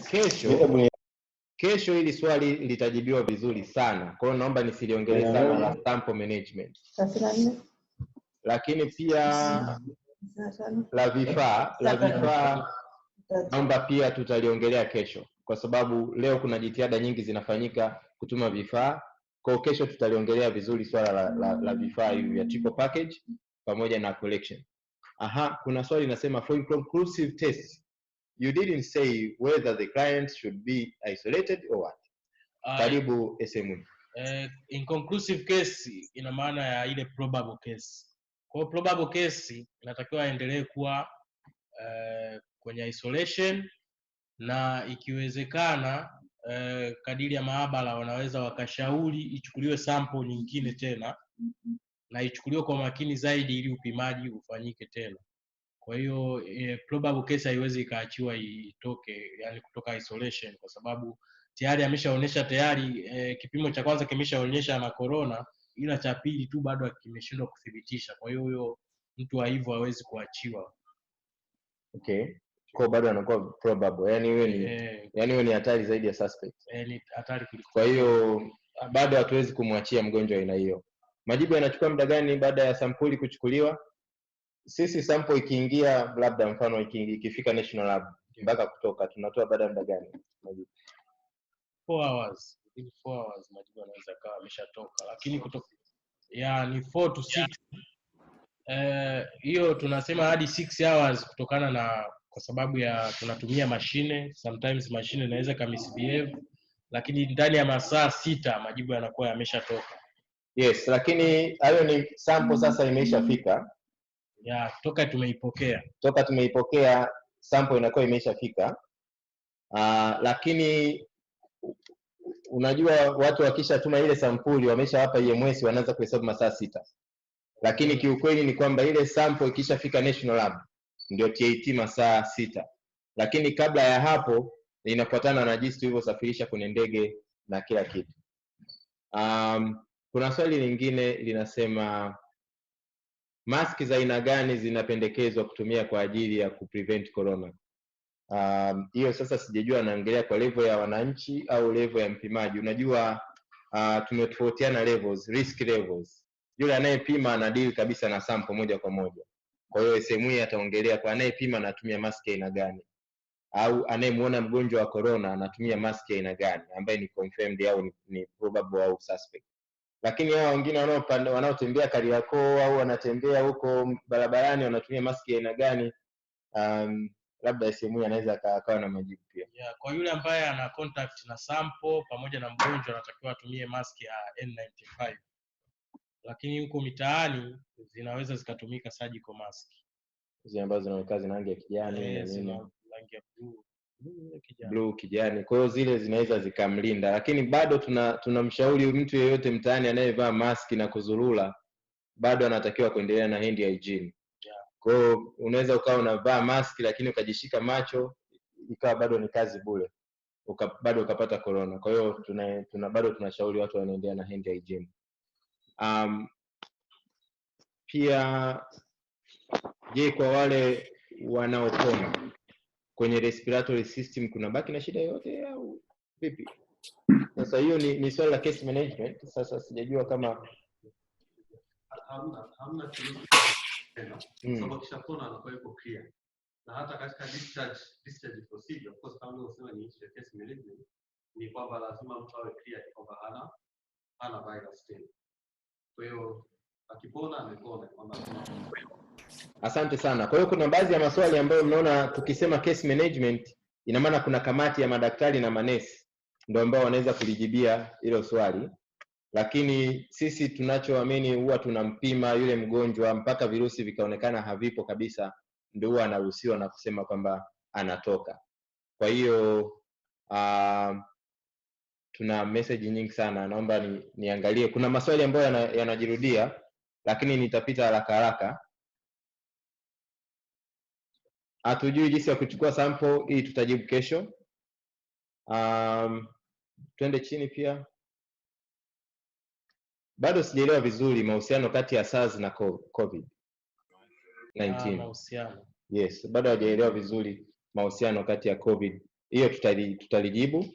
Kesho hili swali litajibiwa vizuri sana. Kwa hiyo naomba nisiliongelee sana la sample management. Lakini pia la vifaa naomba pia tutaliongelea kesho, kwa sababu leo kuna jitihada nyingi zinafanyika kutuma vifaa. Kwa kesho tutaliongelea vizuri swala la vifaa hivi vya triple package pamoja na collection. Kuna swali linasema for inconclusive tests you didn't say whether the client should be isolated or what. Karibu SMU. Inconclusive case ina maana ya ile probable case. Kwa probable case inatakiwa aendelee kuwa kwenye isolation, na ikiwezekana kadiri ya maabara wanaweza wakashauri ichukuliwe sample nyingine tena na ichukuliwe kwa makini zaidi ili upimaji ufanyike tena. Kwa hiyo probable case haiwezi ikaachiwa itoke, yani kutoka isolation, kwa sababu tayari ameshaonesha tayari kipimo cha kwanza kimeshaonyesha na corona, ila cha pili tu bado kimeshindwa kudhibitisha. Kwa hiyo huyo mtu wa hivyo hawezi kuachiwa. Okay. Kwa bado anakuwa probable. Yani hiyo ni hatari zaidi ya suspect. Ni hatari kuliko. Kwa hiyo bado hatuwezi kumwachia mgonjwa aina hiyo. Majibu yanachukua muda gani baada ya sampuli kuchukuliwa? Sisi sample ikiingia, labda mfano ikifika national lab mpaka kutoka, tunatoa baada ya muda gani majibu? 4 hours. In 4 hours majibu yanaweza kawa ameshatoka, lakini kutoka ni 4 to 6. Hiyo tunasema hadi 6 hours kutokana na kwa sababu ya tunatumia mashine, sometimes mashine inaweza kamisbehave, lakini ndani ya masaa 6 majibu yanakuwa yameshatoka. Yes, lakini hayo ni sample sasa imeshafika. Toka tumeipokea sample inakuwa imeshafika. Lakini unajua watu wakishatuma ile sampuli wameshawapa EMS, wanaanza kuhesabu masaa 6. Lakini kiukweli ni kwamba ile sample ikishafika national lab ndio TAT masaa 6. Lakini kabla ya hapo inafuatana na jinsi tulivyosafirisha kwenye ndege na kila kitu. Kuna swali lingine linasema maski za aina gani zinapendekezwa kutumia kwa ajili ya kuprevent corona? Hiyo sasa sijajua naongelea kwa level ya wananchi au level ya mpimaji. Unajua tumetofautiana levels, risk levels. Yule anayepima ana deal kabisa na sample moja kwa moja. Kwa hiyo SMU ataongelea kwa anayepima anatumia maski aina gani, au anayemuona mgonjwa wa corona anatumia maski aina gani ambaye ni confirmed au ni probable au suspect. Lakini hao wengine wanaotembea Kariakoo au wanatembea huko barabarani wanatumia maski aina gani? Labda SMU anaweza akawa na majibu pia. Kwa yule ambaye ana contact na sample pamoja na mgonjwa anatakiwa atumie maski ya N95. Lakini huko mitaani zinaweza zikatumika surgical mask. Zile ambazo zinaonekana zina rangi ya kijani na nini? Rangi ya blue kijani. Kwa hiyo zile zinaweza zikamlinda, lakini bado tunamshauri mtu yeyote mtaani anayevaa maski na kuzurura bado anatakiwa kuendelea na hand hygiene. Kwa hiyo unaweza ukawa unavaa mask lakini ukajishika macho, ikawa bado ni kazi bure, bado ukapata corona. Kwa hiyo bado tunashauri watu wanaendelea na hand hygiene. Pia je, kwa wale wanaopona kwenye respiratory system kuna baki na shida yoyote au vipi? Sasa hiyo ni swala la case management. Sasa sijajua kama hamna kitu tena, sababu kishapona anakuwa yuko clear. Na hata katika discharge procedure, of course, kama unasema ni case management, ni kwamba lazima mtu awe clear kwamba hana virus tena. Kwa hiyo akipona amepona. Asante sana. Kwa hiyo kuna baadhi ya maswali ambayo mnaona tukisema case management ina maana kuna kamati ya madaktari na manesi ndio ambao wanaweza kulijibia hilo swali, lakini sisi tunachoamini huwa tunampima yule mgonjwa mpaka virusi vikaonekana havipo kabisa, ndio huwa anaruhusiwa na kusema kwamba anatoka. Kwa hiyo tuna message nyingi sana, naomba niangalie. Kuna maswali ambayo yanajirudia lakini nitapita haraka. Hatujui jinsi ya kuchukua sample, hii tutajibu kesho. Twende chini pia. Bado sijaelewa vizuri mahusiano kati ya SARS na COVID-19. Mahusiano. Yes, bado hajaelewa vizuri mahusiano kati ya COVID. Hiyo tutalijibu,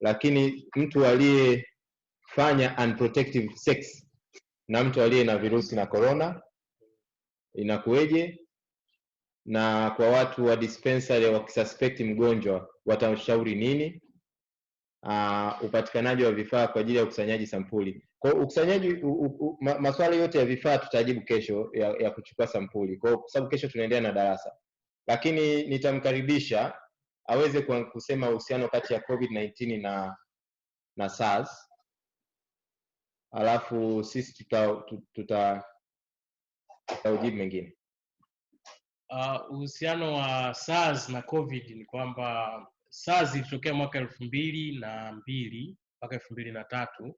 lakini mtu aliyefanya unprotected sex na mtu aliye na virusi na corona inakueje? Na kwa watu wa dispensary wakisuspect mgonjwa watashauri nini? Upatikanaji wa vifaa kwa ajili ya ukusanyaji sampuli. Kwa hiyo ukusanyaji, maswali yote ya vifaa tutajibu kesho ya kuchukua sampuli. Kwa sababu kesho tunaendelea na darasa. Lakini nitamkaribisha aweze kusema uhusiano kati ya COVID-19 na SARS. Alafu sisi tutaujibu mengine. Uhusiano wa SARS na COVID ni kwamba SARS ilitokea mwaka 2002 mpaka 2003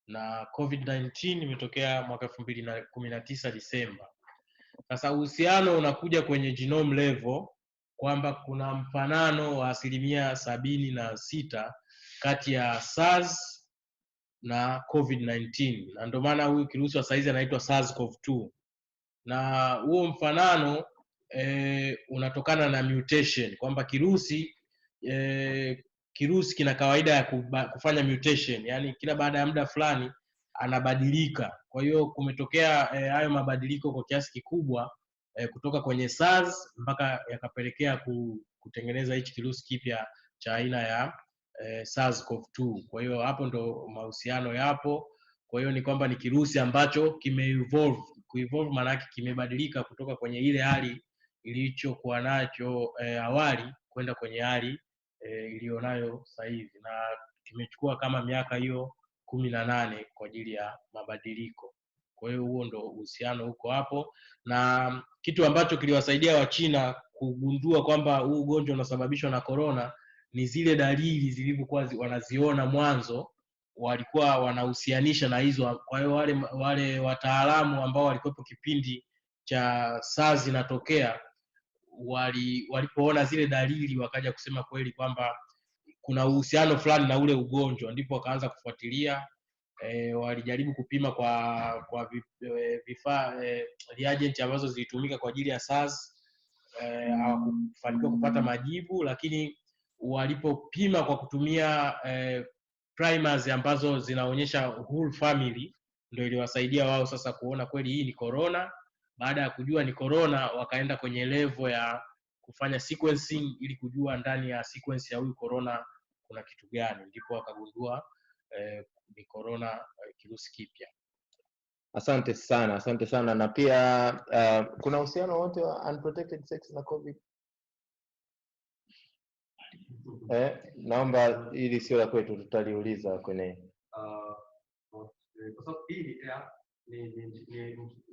na COVID-19 imetokea mwaka 2019 Disemba. Sasa uhusiano unakuja kwenye genome level kwamba kuna mfanano wa 76% kati ya SARS na COVID-19, na ndio maana huyu kirusi wa saizi anaitwa SARS-CoV-2. Na huo mfanano unatokana na mutation, kwamba kirusi kina kawaida ya kufanya mutation, yani kila baada ya muda fulani anabadilika. Kwa hiyo kumetokea hayo mabadiliko kwa kiasi kikubwa kutoka kwenye SARS mpaka yakapelekea kutengeneza hichi kirusi kipya cha aina ya SARS-CoV-2. Kwa hiyo hapo ndo mahusiano yapo. Kwa hiyo ni kwamba ni kirusi ambacho kuevolve maana yake kimebadilika kutoka kwenye ile hali ilichokuwa nacho awali kwenda kwenye hali ilionayo sasa hivi, na kimechukua kama miaka hiyo 18 kwa ajili ya mabadiliko. Kwa hiyo huo ndo uhusiano huko hapo, na kitu ambacho kiliwasaidia wa China kugundua kwamba huu ugonjwa unasababishwa na corona ni zile dalili zilivyokuwa wanaziona mwanzo, walikuwa wanahusianisha na hizo. Kwa hiyo wale wataalamu ambao walikuwepo kipindi cha SARS inatokea walipoona zile dalili wakaja kusema kweli kwamba kuna uhusiano fulani na ule ugonjwa, ndipo wakaanza kufuatilia. Walijaribu kupima kwa vifaa reagent ambazo zilitumika kwa ajili ya SARS, hawakufanikiwa kupata majibu, lakini walipopima kwa kutumia primers ambazo zinaonyesha whole family, ndio iliwasaidia wao sasa kuona kweli hii ni corona. Baada ya kujua ni corona, wakaenda kwenye level ya kufanya sequencing ili kujua ndani ya sequence ya huyu corona kuna kitu gani, ndipo wakagundua ni corona, kirusi kipya. Asante sana. Na pia kuna uhusiano wote wa unprotected sex na COVID? Naomba ili sio la kwetu, tutaliuliza kwenye kwa sababu hii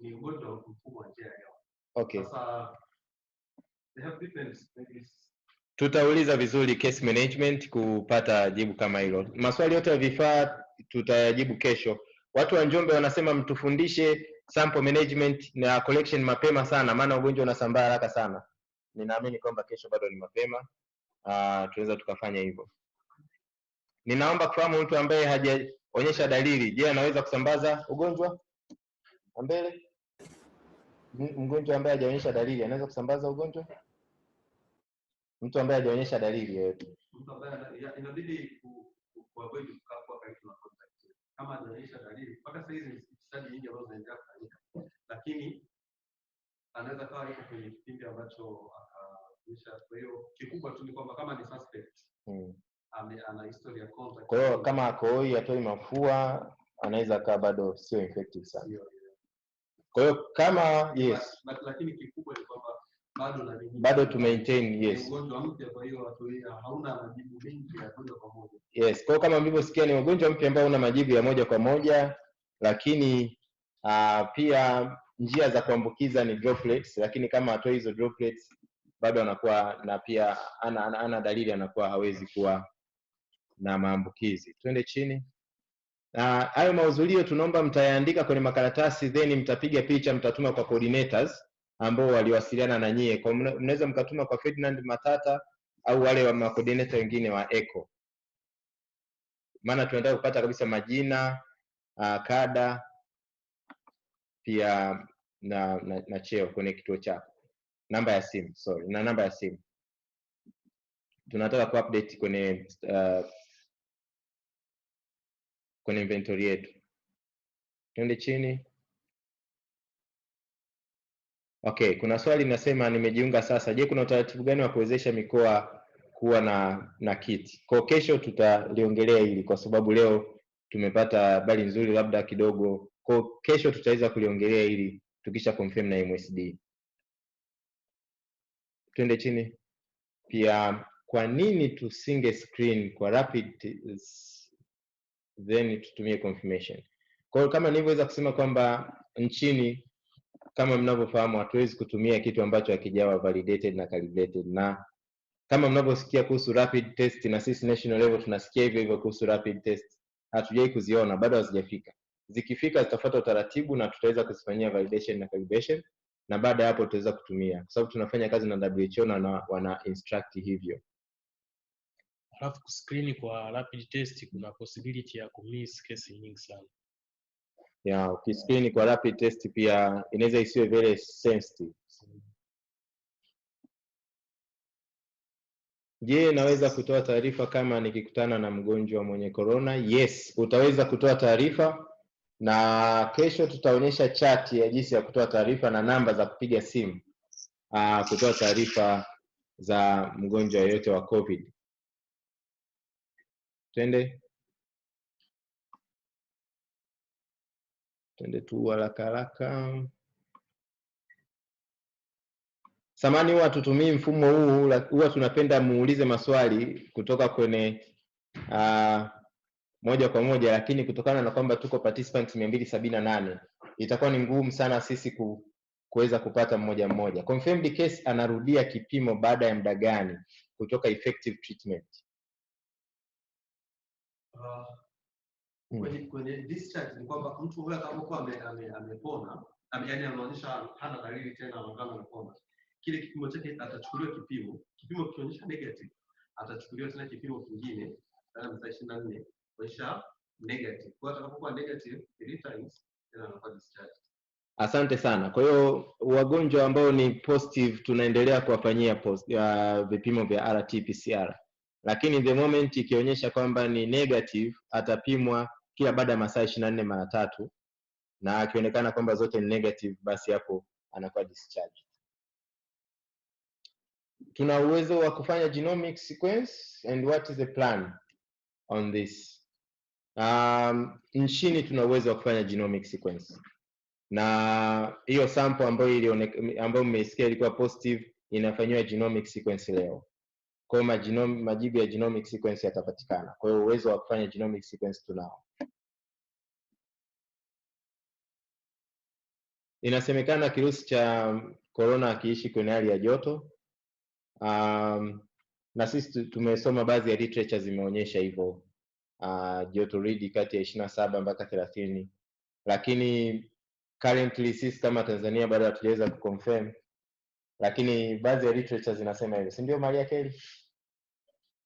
ni ugonjwa wa mfumo wa njia ya hewa. Okay. Sasa they have different tutauliza vizuri case management kupata jibu kama hilo. Maswali yote ya vifaa tutayajibu kesho. Watu wa Njombe wanasema mtufundishe sample management na collection mapema sana, maana ugonjwa unasambaa haraka sana. Ninaamini kwamba kesho bado ni mapema, tunaweza tukafanya hivyo. Ninaomba kufahamu mtu ambaye hajaonyesha dalili, je, anaweza kusambaza ugonjwa? Mbele. Mgonjwa ambaye hajaonyesha dalili anaweza kusambaza ugonjwa? Mtu ambaye hajaonyesha dalili yoyote. Mtu ambaye inabidi kuavoid kukaa kwa karibu na contact. Kama hajaonyesha dalili, mpaka sasa hizi study nyingi ambazo zinaendelea kufanyika. Lakini anaweza kawa yuko kwenye kipindi ambacho akaonyesha. Kwa hiyo kikubwa tu ni kwamba kama ni suspect, ana history ya contact. Kwa hiyo kama akoi atoi mafua, anaweza kaa bado sio infective sana. Kwa hiyo kama yes, lakini kikubwa ni kwamba bado to maintain yes. Ugonjwa mpya, kwa hiyo hauna majibu mengi ya moja kwa moja. Yes, kwa kama mlivyosikia ni ugonjwa mpya ambao una majibu ya moja kwa moja, lakini pia njia za kuambukiza ni droplets, lakini kama atoi hizo droplets bado anakuwa na pia ana dalili, anakuwa hawezi kuwa na maambukizi. Twende chini. Hayo mahudhurio tunaomba mtayaandika kwenye makaratasi, then mtapiga picha, mtatuma kwa coordinators ambao waliwasiliana na nyie. Kwa mnaweza mkatuma kwa Ferdinand Matata au wale wa coordinator wengine wa ECO. Maana tunataka kupata kabisa majina, kada pia na cheo kwenye kituo chako. Namba ya simu, na namba ya simu. Tunataka ku-update kwenye inventory yetu. Twende chini. Okay, kuna swali linasema nimejiunga sasa. Je, kuna utaratibu gani wa kuwezesha mikoa kuwa na kiti? Kwa kesho tutaliongelea hili kwa sababu leo tumepata habari nzuri labda kidogo. Kwa kesho tutaweza kuliongelea hili tukisha confirm na MSD. Twende chini. Pia kwa nini tusinge screen kwa rapid then tutumie confirmation? Kwa hiyo kama nilivyoweza kusema kwamba nchini kama mnavyofahamu hatuwezi kutumia kitu ambacho hakijawa validated na calibrated, na kama mnavyosikia kuhusu rapid test na sisi national level tunasikia hivyo kuhusu rapid test, hatujai kuziona, bado hazijafika. Zikifika zitafuata utaratibu na tutaweza kuzifanyia validation na calibration, na baada ya hapo tutaweza kutumia, kwa sababu tunafanya kazi na WHO na wana instruct hivyo. Alafu kuscreen kwa rapid test kuna possibility ya kumiss kesi nyingi sana. Yeah, ukiscreen kwa rapid test pia inaweza isiwe very sensitive. Je, naweza kutoa taarifa kama nikikutana na mgonjwa mwenye corona? Yes, utaweza kutoa taarifa, na kesho tutaonyesha chati ya jinsi ya kutoa taarifa na namba za kupiga simu kutoa taarifa za mgonjwa yote wa COVID. Twende tu haraka. Samani huwa tutumii mfumo huu, huwa tunapenda muulize maswali kutoka kwenye moja kwa moja, lakini kutokana na kwamba tuko participants 278 itakuwa ni ngumu sana sisi kuweza kupata mmoja mmoja. Confirmed case anarudia kipimo baada ya muda gani kutoka effective treatment? Kwenye discharge ni kwamba mtu huyo atakapokuwa amepona, yaani anaonyesha hana dalili tena, anaonekana amepona, kile kipimo chake atachukuliwa kipimo kionyesha negative, atachukuliwa tena kipimo kingine baada ya masaa 24 kuonyesha negative. Kwa atakapokuwa negative 3 times tena anakuwa discharge. Asante sana. Kwa hiyo wagonjwa ambao ni positive tunaendelea kuwafanyia vipimo vya RT-PCR. Lakini the moment ikionyesha kwamba ni negative atapimwa kila baada ya masaa 24 mara 3, na akionekana kwamba zote ni negative basi hapo anakuwa discharge. Tuna uwezo wa kufanya genomic sequence, and what is the plan on this? Nchini tuna uwezo wa kufanya genomic sequence, na hiyo sample ambayo mmesikia ilikuwa positive inafanywa genomic sequence leo. Kwa majibu ya genomic sequence yatapatikana. Kwa hiyo uwezo wa kufanya genomic sequence tunao. Inasemekana kirusi cha corona kiishi kwenye hali ya joto. Na sisi tumesoma baadhi ya literature zimeonyesha hivyo. Joto read kati ya 27 mpaka 30. Lakini currently sisi kama Tanzania bado hatujaweza kuconfirm, lakini baadhi ya literature zinasema hivyo, si ndio Maria Kelly?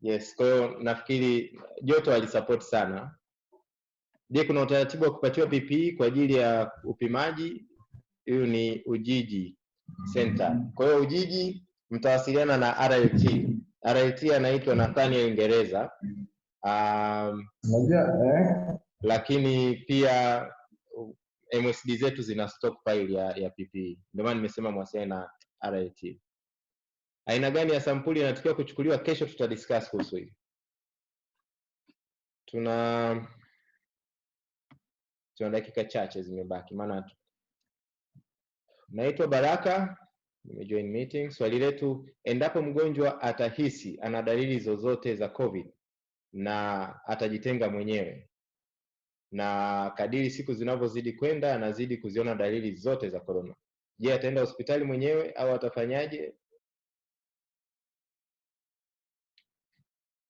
Yes, kwa hiyo nafikiri joto alisupport sana. Je, kuna utaratibu wa kupatiwa PPE kwa ajili ya upimaji? Hiyo ni Ujiji Center. Kwa hiyo Ujiji mtawasiliana na RLT. RLT anaitwa Nathaniel Ingereza. Lakini pia MSD zetu zina stockpile ya PPE. Ndio maana nimesema mwasiliane na RLT. Aina gani ya sampuli inatakiwa kuchukuliwa kesho, tutadiscuss kuhusu hili. Tuna dakika chache zimebaki, maana naitwa Baraka, nimejoin meeting. Swali letu, endapo mgonjwa atahisi ana dalili zozote za COVID na atajitenga mwenyewe, na kadiri siku zinavyozidi kwenda anazidi kuziona dalili zote za corona, je, ataenda hospitali mwenyewe au atafanyaje?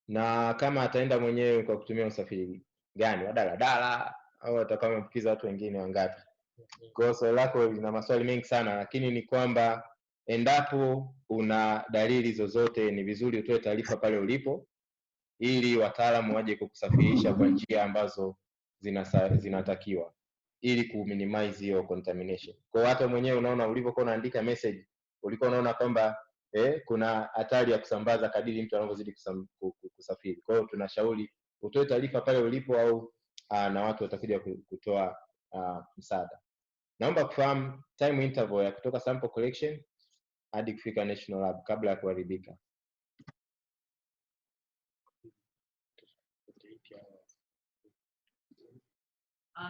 Na kama ataenda mwenyewe kwa kutumia usafiri gani, wa daladala au atakuwa ameambukiza watu wengine wangapi? Kwa swali lako lina maswali mengi sana, lakini ni kwamba endapo una dalili zozote ni vizuri utoe taarifa pale ulipo, ili wataalamu waje kukusafirisha kwa njia ambazo zinatakiwa, ili kuminimize hiyo contamination. Kwa hata mwenyewe unaona ulivyokuwa unaandika message, ulikuwa unaona kwamba kuna hatari ya kusambaza kadiri mtu anavyozidi kusafiri. Kwa hiyo tunashauri utoe taarifa pale ulipo, au na watu watakuja kutoa msaada. Naomba kufahamu time interval ya kutoka sample collection hadi kufika National Lab kabla ya kuharibika.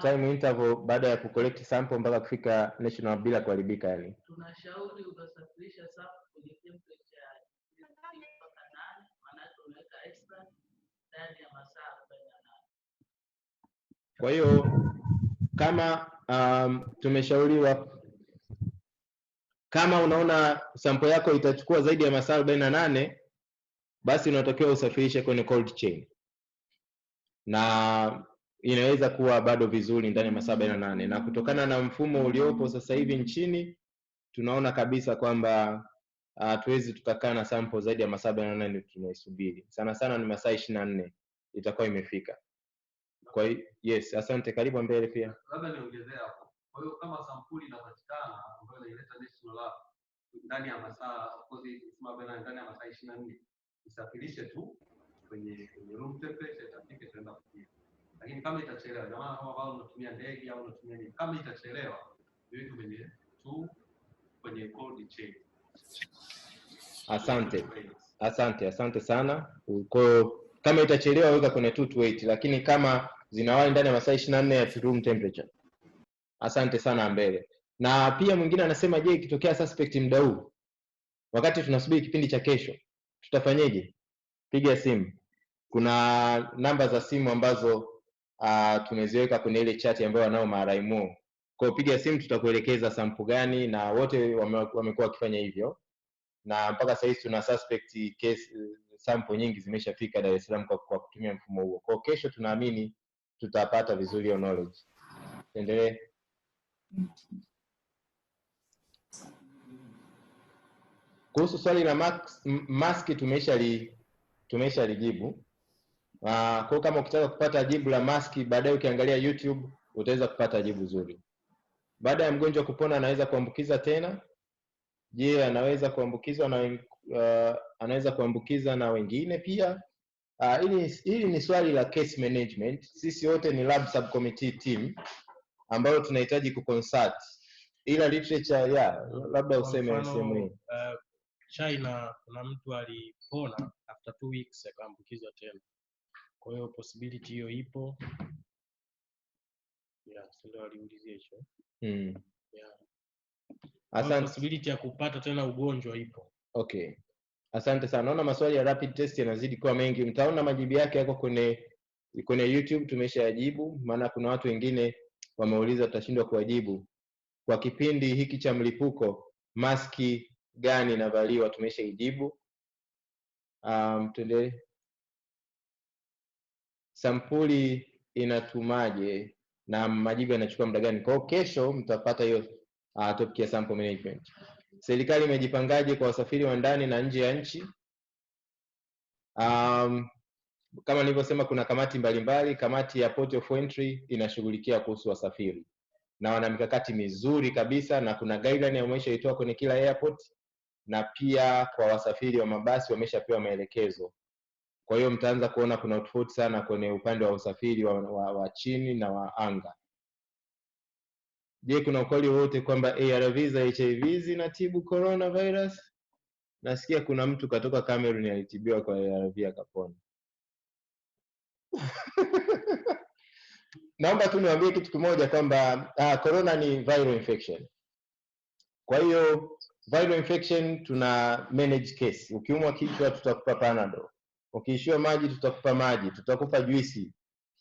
Time interval baada ya kucollect sample mpaka kufika National Lab bila kuharibika, yani. Tunashauri utasafirisha sample kwenye temperature ya 8 maana tunaweka extra ndani ya masaa 48. Kwa hiyo kama tumeshauriwa, kama unaona sample yako itachukua zaidi ya masaa 48, basi unatakiwa usafirishe kwenye cold chain, na inaweza kuwa bado vizuri ndani ya masaa 48. Na kutokana na mfumo uliopo sasa hivi nchini, tunaona kabisa kwamba hatuwezi tukakaa na sample zaidi ya masaa 48 tunaisubiri. Sana sana ni masaa 24 itakuwa imefika. Kwa hiyo yes, asante. Karibu mbele pia. Labda niongezee hapo. Kwa hiyo kama sampuli inapatikana ambayo inaileta National Lab ndani ya masaa, of course ndani ya masaa 24, isafirishe tu kwenye room temperature, itafika itaenda kupima. Lakini kama itachelewa, na maana kama bado unatumia ndege au unatumia nini, kama itachelewa vitu kwenye cold chain. Asante sana. Kwa kama itachelewa weka kwenye 228, lakini kama zinawai ndani ya masaa 24 ya room temperature. Asante sana mbele. Na pia mwingine anasema, je, ikitokea suspect muda huu wakati tunasubiri kipindi cha kesho tutafanyaje? Piga simu. Kuna namba za simu ambazo tumeziweka kwenye ile chat ambayo wanao Maraimo. Kwa piga simu, tutakuelekeza sample gani, na wote wamekuwa wakifanya hivyo. Na mpaka sasa hivi tuna suspect case sample nyingi zimeshafika Dar es Salaam kwa kutumia mfumo huo. Kwa kesho tunaamini tutapata vizuri hiyo knowledge. Endelee. Kuhusu swali la mask tumeshalijibu. Kwa kama ukitaka kupata jibu la mask baadaye ukiangalia YouTube utaweza kupata jibu zuri. Baada ya mgonjwa kupona anaweza kuambukiza tena? Je, anaweza kuambukiza na wengine pia? Hili ni swali la case management. Sisi wote ni lab subcommittee team ambayo tunahitaji kuconsult. Ila literature labda useme sehemu China kuna mtu alipona after 2 weeks akaambukizwa tena. Kwa hiyo possibility hiyo ipo. Ndio aliulizia hicho. Asante. Possibility ya kupata tena ugonjwa ipo. Okay. Asante sana. Naona maswali ya rapid test yanazidi kuwa mengi. Mtaona majibu yake yako kwenye YouTube, tumeshayajibu. Maana kuna watu wengine wameuliza tutashindwa kuwajibu. Kwa kipindi hiki cha mlipuko, maski gani inavaliwa, tumeshaijibu. Tuendelee. Sampuli inatumaje na majibu yanachukua muda gani. Kwa hiyo kesho mtapata hiyo topic ya sample management. Serikali imejipangaje kwa wasafiri wa ndani na nje ya nchi? Kama nilivyosema, kuna kamati mbalimbali. Kamati ya Port of Entry inashughulikia kuhusu wasafiri na wana mikakati mizuri kabisa, na kuna guideline wameshaitoa kwenye kila airport, na pia kwa wasafiri wa mabasi wameshapewa maelekezo. Kwa hiyo mtaanza kuona kuna tofauti sana kwenye upande wa usafiri wa chini na wa anga. Je, kuna ukweli wote kwamba ARV za HIV zinatibu coronavirus? Nasikia kuna mtu katoka Cameroon alitibiwa kwa ARV akapona. Naomba tu niwaambie kitu kimoja kwamba corona ni viral infection. Kwa hiyo viral infection tuna manage case. Ukiumwa kichwa tutakupa Panadol. Ukiishiwa maji tutakupa maji, tutakupa juisi.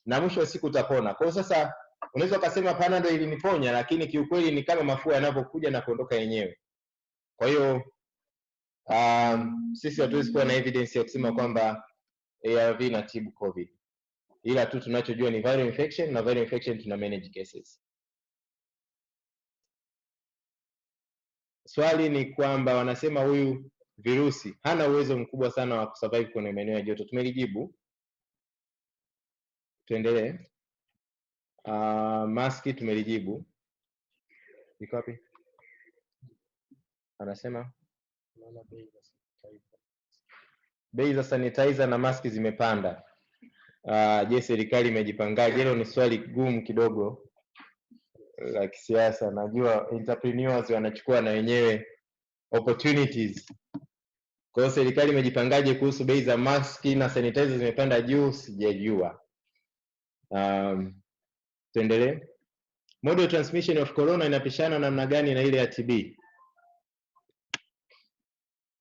Na mwisho wa siku utapona. Kwa hiyo sasa unaweza kusema Panadol iliniponya, lakini kiukweli ni kama mafua yanapokuja na kuondoka yenyewe. Kwa hiyo sisi hatuwezi kuwa na evidence ya kusema kwamba ARV inatibu COVID. Ila tu tunachojua ni viral infection, na viral infection tuna manage cases. Swali ni kwamba wanasema huyu virusi hana uwezo mkubwa sana wa kusurvive kwenye maeneo ya joto. Tumelijibu. Tuendelee. Maski tumelijibu. Iko wapi? Anasema bei za sanitizer na maski zimepanda. Je, serikali imejipangaje? Hilo ni swali gumu kidogo la kisiasa. Najua entrepreneurs wanachukua na wenyewe opportunities. Kwa hiyo serikali imejipangaje kuhusu bei za maski na sanitizer zimepanda juu? Sijajua. Tuendelee. Mode of transmission of corona inapishana namna gani na ile ya TB?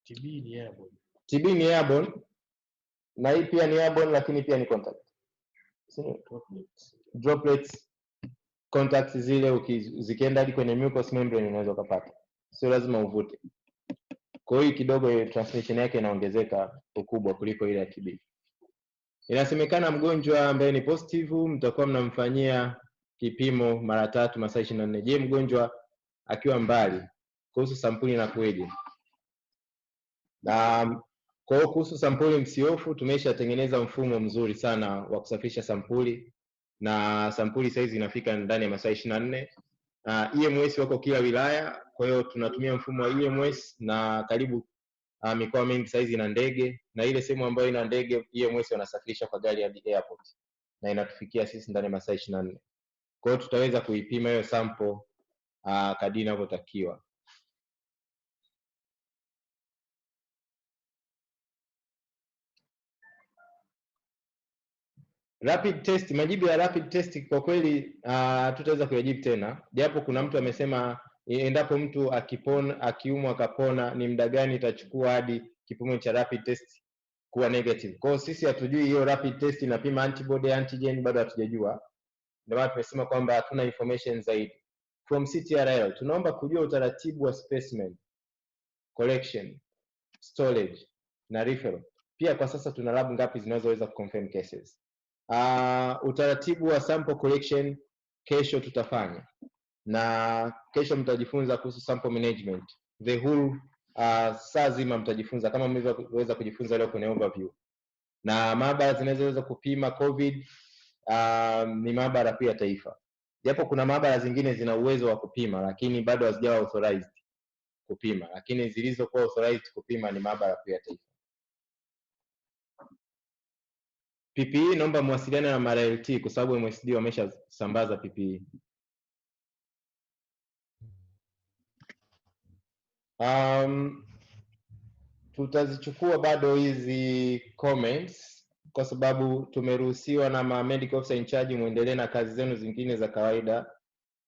TB ni airborne. TB ni airborne, na hii pia ni airborne, lakini pia ni contact. Droplets contacts zile zikienda hadi kwenye mucous membrane unaweza kupata. Sio lazima uvute. Kwa hiyo kidogo transmission yake inaongezeka ukubwa kuliko ile ya TB. Inasemekana mgonjwa ambaye ni positive mtakuwa mnamfanyia kipimo mara 3 masaa 24. Je, mgonjwa akiwa mbali kuhusu sampuli na kueje? Na kwa hiyo kuhusu sampuli msiofu, tumeshatengeneza mfumo mzuri sana wa kusafisha sampuli, na sampuli saizi inafika ndani ya masaa 24. EMS wako kila wilaya, kwa hiyo tunatumia mfumo wa EMS, na karibu mikoa mingi saizi ina ndege, na ile sehemu ambayo ina ndege EMS wanasafirisha kwa gari hadi airport na inatufikia sisi ndani ya masaa 24. Kwa hiyo tutaweza kuipima hiyo sample kadri inavyotakiwa. Rapid test, majibu ya rapid test kwa kweli tutaweza kuyajibu tena. Japo kuna mtu amesema endapo mtu akiumwa akapona ni muda gani itachukua hadi kipimo cha rapid test kuwa negative. Kwa hiyo sisi hatujui hiyo rapid test inapima antibody antigen, bado hatujajua. Ndio maana tumesema kwamba hatuna information zaidi. From CTRL tunaomba kujua utaratibu wa specimen collection, storage na referral. Pia kwa sasa tuna lab ngapi zinazoweza kuconfirm cases. Utaratibu wa sample collection kesho tutafanya, na kesho mtajifunza kuhusu sample management. The whole saa zima mtajifunza kama mlivyoweza kujifunza leo kwenye overview. Na maabara zinazoweza kupima COVID ni maabara pia taifa. Japo kuna maabara zingine zina uwezo wa kupima lakini bado hazijawa authorized kupima, lakini zilizokuwa authorized kupima ni maabara pia taifa. PPE naomba muwasiliane na MRLT kwa sababu MSD wameshasambaza PPE. Tutazichukua bado hizi comments kwa sababu tumeruhusiwa na medical officer in charge muendelee na kazi zenu zingine za kawaida.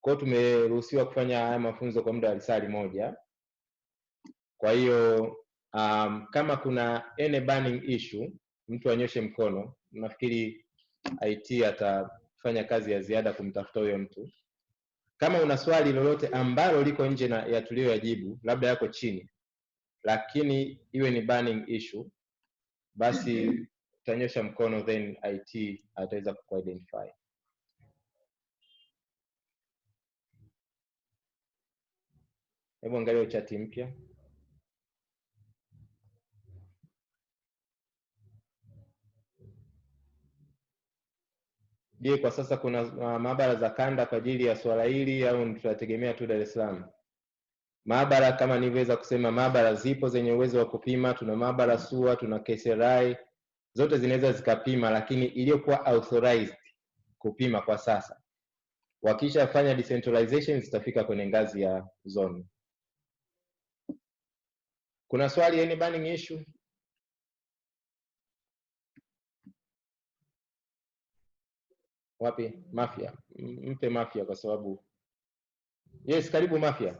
Kwa hiyo tumeruhusiwa kufanya haya mafunzo kwa muda wa risali moja. Kwa hiyo kama kuna any burning issue mtu anyoshe mkono. Nafikiri IT atafanya kazi ya ziada kumtafuta huyo mtu. Kama una swali lolote ambalo liko nje ya tuliyoyajibu, labda yako chini, lakini iwe ni burning issue, basi utanyosha mkono then IT ataweza ku-identify. Hebu angalia chati mpya. Je, kwa sasa kuna maabara za kanda kwa ajili ya swala hili au tutategemea tu Dar es Salaam? Maabara kama nilivyoweza kusema, maabara zipo zenye uwezo wa kupima. Tuna maabara SUA, tuna KSRI, zote zinaweza zikapima, lakini iliyokuwa authorized kupima kwa sasa, wakishafanya decentralization zitafika kwenye ngazi ya zone. Kuna swali, any burning issue? Wapi Mafia? Mpe Mafia kwa sababu yes, karibu Mafia.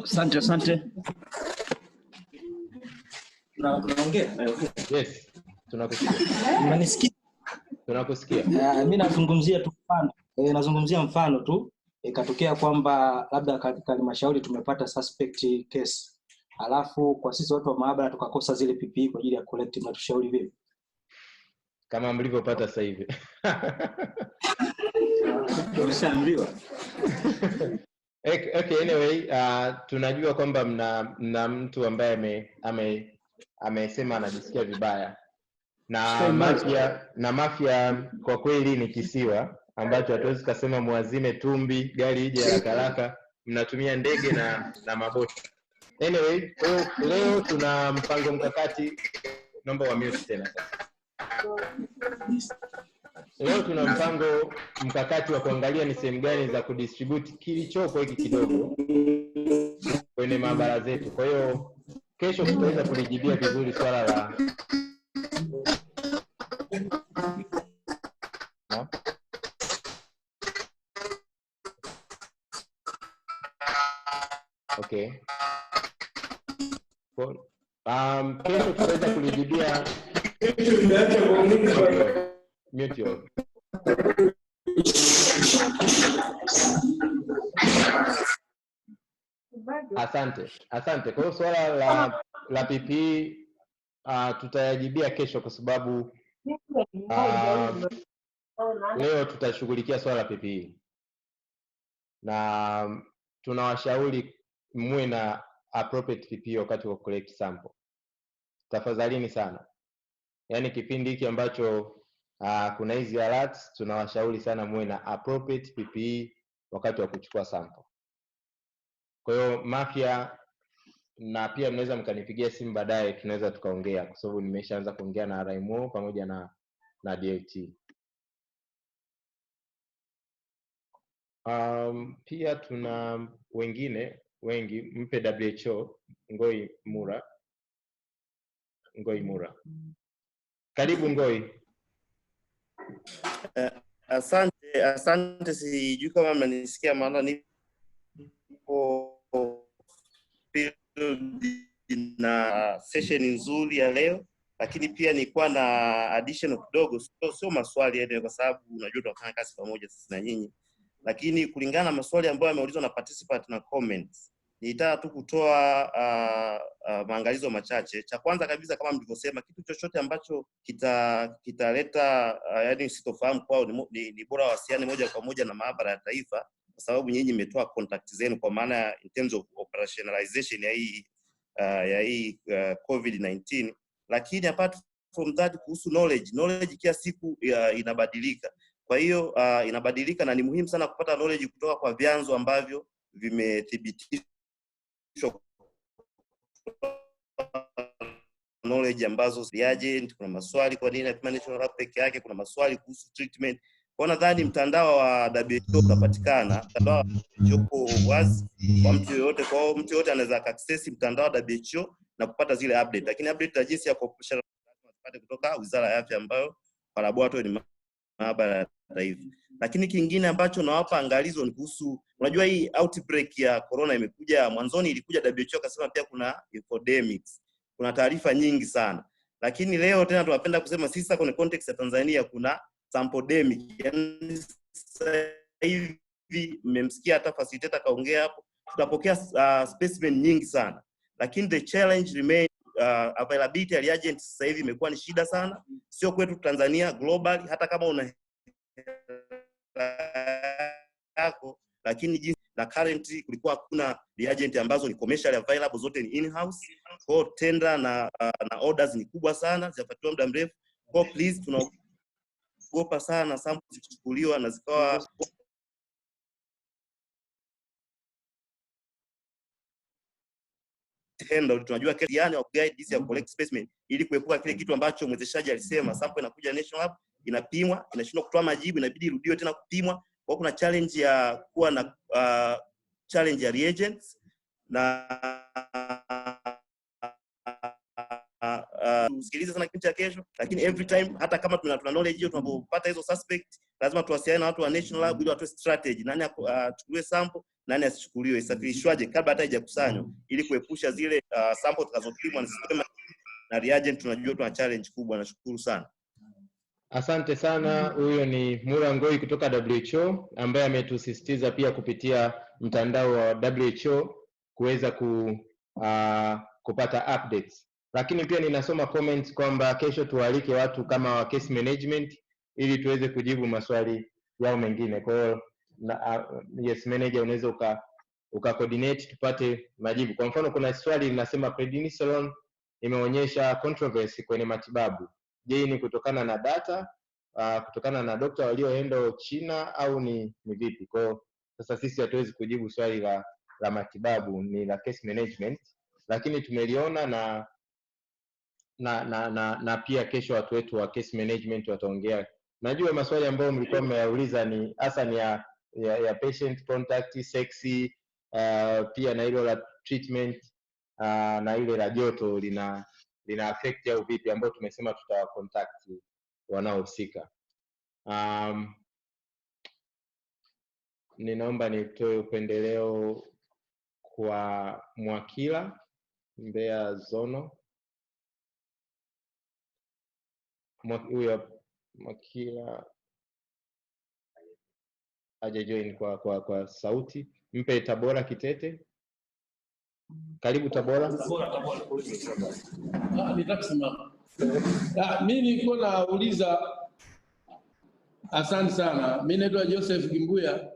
Asante. Unaongea? Yes, tunakusikia. Unanisikia? Tunakusikia. Mimi nazungumzia tu mfano. Nazungumzia mfano tu. Ikatokea kwamba labda katika halmashauri tumepata suspect case. Alafu kwa sisi watu wa maabara tukakosa zile PPE kwa ajili ya collect, mnatushauri vipi? Kama mlivyopata sasa hivi. Tumeshaambiwa. Okay, anyway, tunajua kwamba mna mtu ambaye amesema anajisikia vibaya. Na Mafia kwa kweli ni kisiwa ambacho hatuwezi kusema muazime tumbi gari ije haraka, mnatumia ndege na maboti. Anyway, leo tuna mpango mkakati, naomba wa mute tena sasa. Leo tuna mpango mkakati wa kuangalia ni sehemu gani za kudistribute kilichopo hiki kidogo kwenye maabara zetu. Kwa hiyo kesho tutaweza kulijibia vizuri swala la no? Okay. Kesho tutaweza kulijibia mute your. Asante. Kwa hiyo swala la PPE tutayajibia kesho kwa sababu leo tutashughulikia swala la PPE. Na tunawashauri muwe na appropriate PPE wakati wa collect sample. Tafadhalini sana. Yaani kipindi hiki ambacho kuna hizi alerts, tunawashauri sana muwe na appropriate PPE wakati wa kuchukua sample. Kwa hiyo Mafia, na pia mnaweza mkanipigia simu baadaye, tunaweza tukaongea kwa sababu nimeshaanza kuongea na RMO pamoja na DLT. Pia tuna wengine wengi, mpe WHO Ngoi Mura. Karibu Ngoi. Asante, sijui kama mnanisikia, maana nipo na session nzuri ya leo, lakini pia nilikuwa na additional kidogo, sio maswali yale kwa sababu unajua tunafanya kazi pamoja sisi na nyinyi, lakini kulingana na maswali ambayo yameulizwa na participant na comments, nitaka tu kutoa maangalizo machache. Cha kwanza kabisa, kama mlivyosema, kitu chochote ambacho kitaleta yani sitofahamu kwao, ni bora wasiane moja kwa moja na maabara ya taifa, kwa sababu nyinyi mmetoa contact zenu kwa maana in terms of operationalization ya hii COVID-19. Lakini apart from that, kuhusu knowledge kila siku inabadilika. Kwa hiyo inabadilika na ni muhimu sana kupata knowledge kutoka kwa vyanzo ambavyo vimethibitishwa knowledge ambazo reagent. Kuna maswali kwa nini national lab peke yake, kuna maswali kuhusu treatment. Kwa nadhani mtandao wa WHO unapatikana, mtandao uko wazi kwa mtu yoyote. Kwa hiyo mtu yoyote anaweza access mtandao wa WHO na kupata zile update, lakini update ya jinsi ya cooperation tunapata kutoka Wizara ya Afya ambayo kwa laboratory ni maabara ya taifa. Lakini kingine ambacho nawapa angalizo ni kuhusu, unajua hii outbreak ya corona imekuja, mwanzoni ilikuja WHO akasema pia kuna epidemics, kuna taarifa nyingi sana, lakini leo tena tunapenda kusema sisi kwenye context ya Tanzania kuna sampledemic. Yani sasa hivi mmemsikia hata facilitator kaongea hapo, tutapokea specimen nyingi sana, lakini the challenge remain availability ya reagents sasa hivi imekuwa ni shida sana, sio kwetu Tanzania, globally. Hata kama una yako, lakini na currently kulikuwa hakuna reagent ambazo ni commercially available, zote ni in-house. Kwa tender na orders ni kubwa sana, zinafuatiwa muda mrefu. Kwa please tunaogopa sana sample zikichukuliwa na zikawa handle. Tunajua yani wa guide jinsi ya collect specimen ili kuepuka kile kitu ambacho mwezeshaji alisema, sample inakuja national lab, inapimwa, inashindwa kutoa majibu, inabidi irudiwe tena kupimwa. Kwa kuna challenge ya kuwa na challenge ya reagents na usikilize sana kipindi cha kesho, lakini every time hata kama tuna knowledge hiyo, tunapopata hizo suspect lazima tuwasiliane na watu wa national lab ili watoe strategy, nani achukuliwe sample, nani asichukuliwe, isafirishwaje kabla hata haijakusanywa, ili kuepusha zile sample zitakazopimwa na reagent. Tunajua tuna challenge kubwa. Nashukuru sana. Asante sana. Huyo ni Mura Ngoi kutoka WHO ambaye ametusisitiza pia kupitia mtandao wa WHO kuweza kupata updates. Lakini pia ninasoma comments kwamba kesho tualike watu kama wa case management ili tuweze kujibu maswali yao mengine. Kwa hiyo yes manager, unaweza coordinate tupate majibu. Kwa mfano kuna swali linasema prednisolone imeonyesha controversy kwenye matibabu. Je, ni kutokana na data, kutokana na dokta walioenda China au ni vipi? Kwa hiyo sasa sisi hatuwezi kujibu swali la matibabu, ni la case management, lakini tumeliona na pia kesho watu wetu wa case management wataongea. Najua maswali ambayo mlikuwa mmeyauliza ni hasa ni ya patient contact, sexy, pia na hilo la treatment, na ile la joto lina affect au vipi, ambao tumesema tutawa contact wanaohusika. Ninaomba nitoe upendeleo kwa Mwakila Mbeya Zono. Huyo Mwakila aje join kwa sauti. Mpe Tabora Kitete. Karibu Tabora. Nitakusema. Mimi nilikuwa nauliza, asante sana. Mimi naitwa Joseph Gimbuya.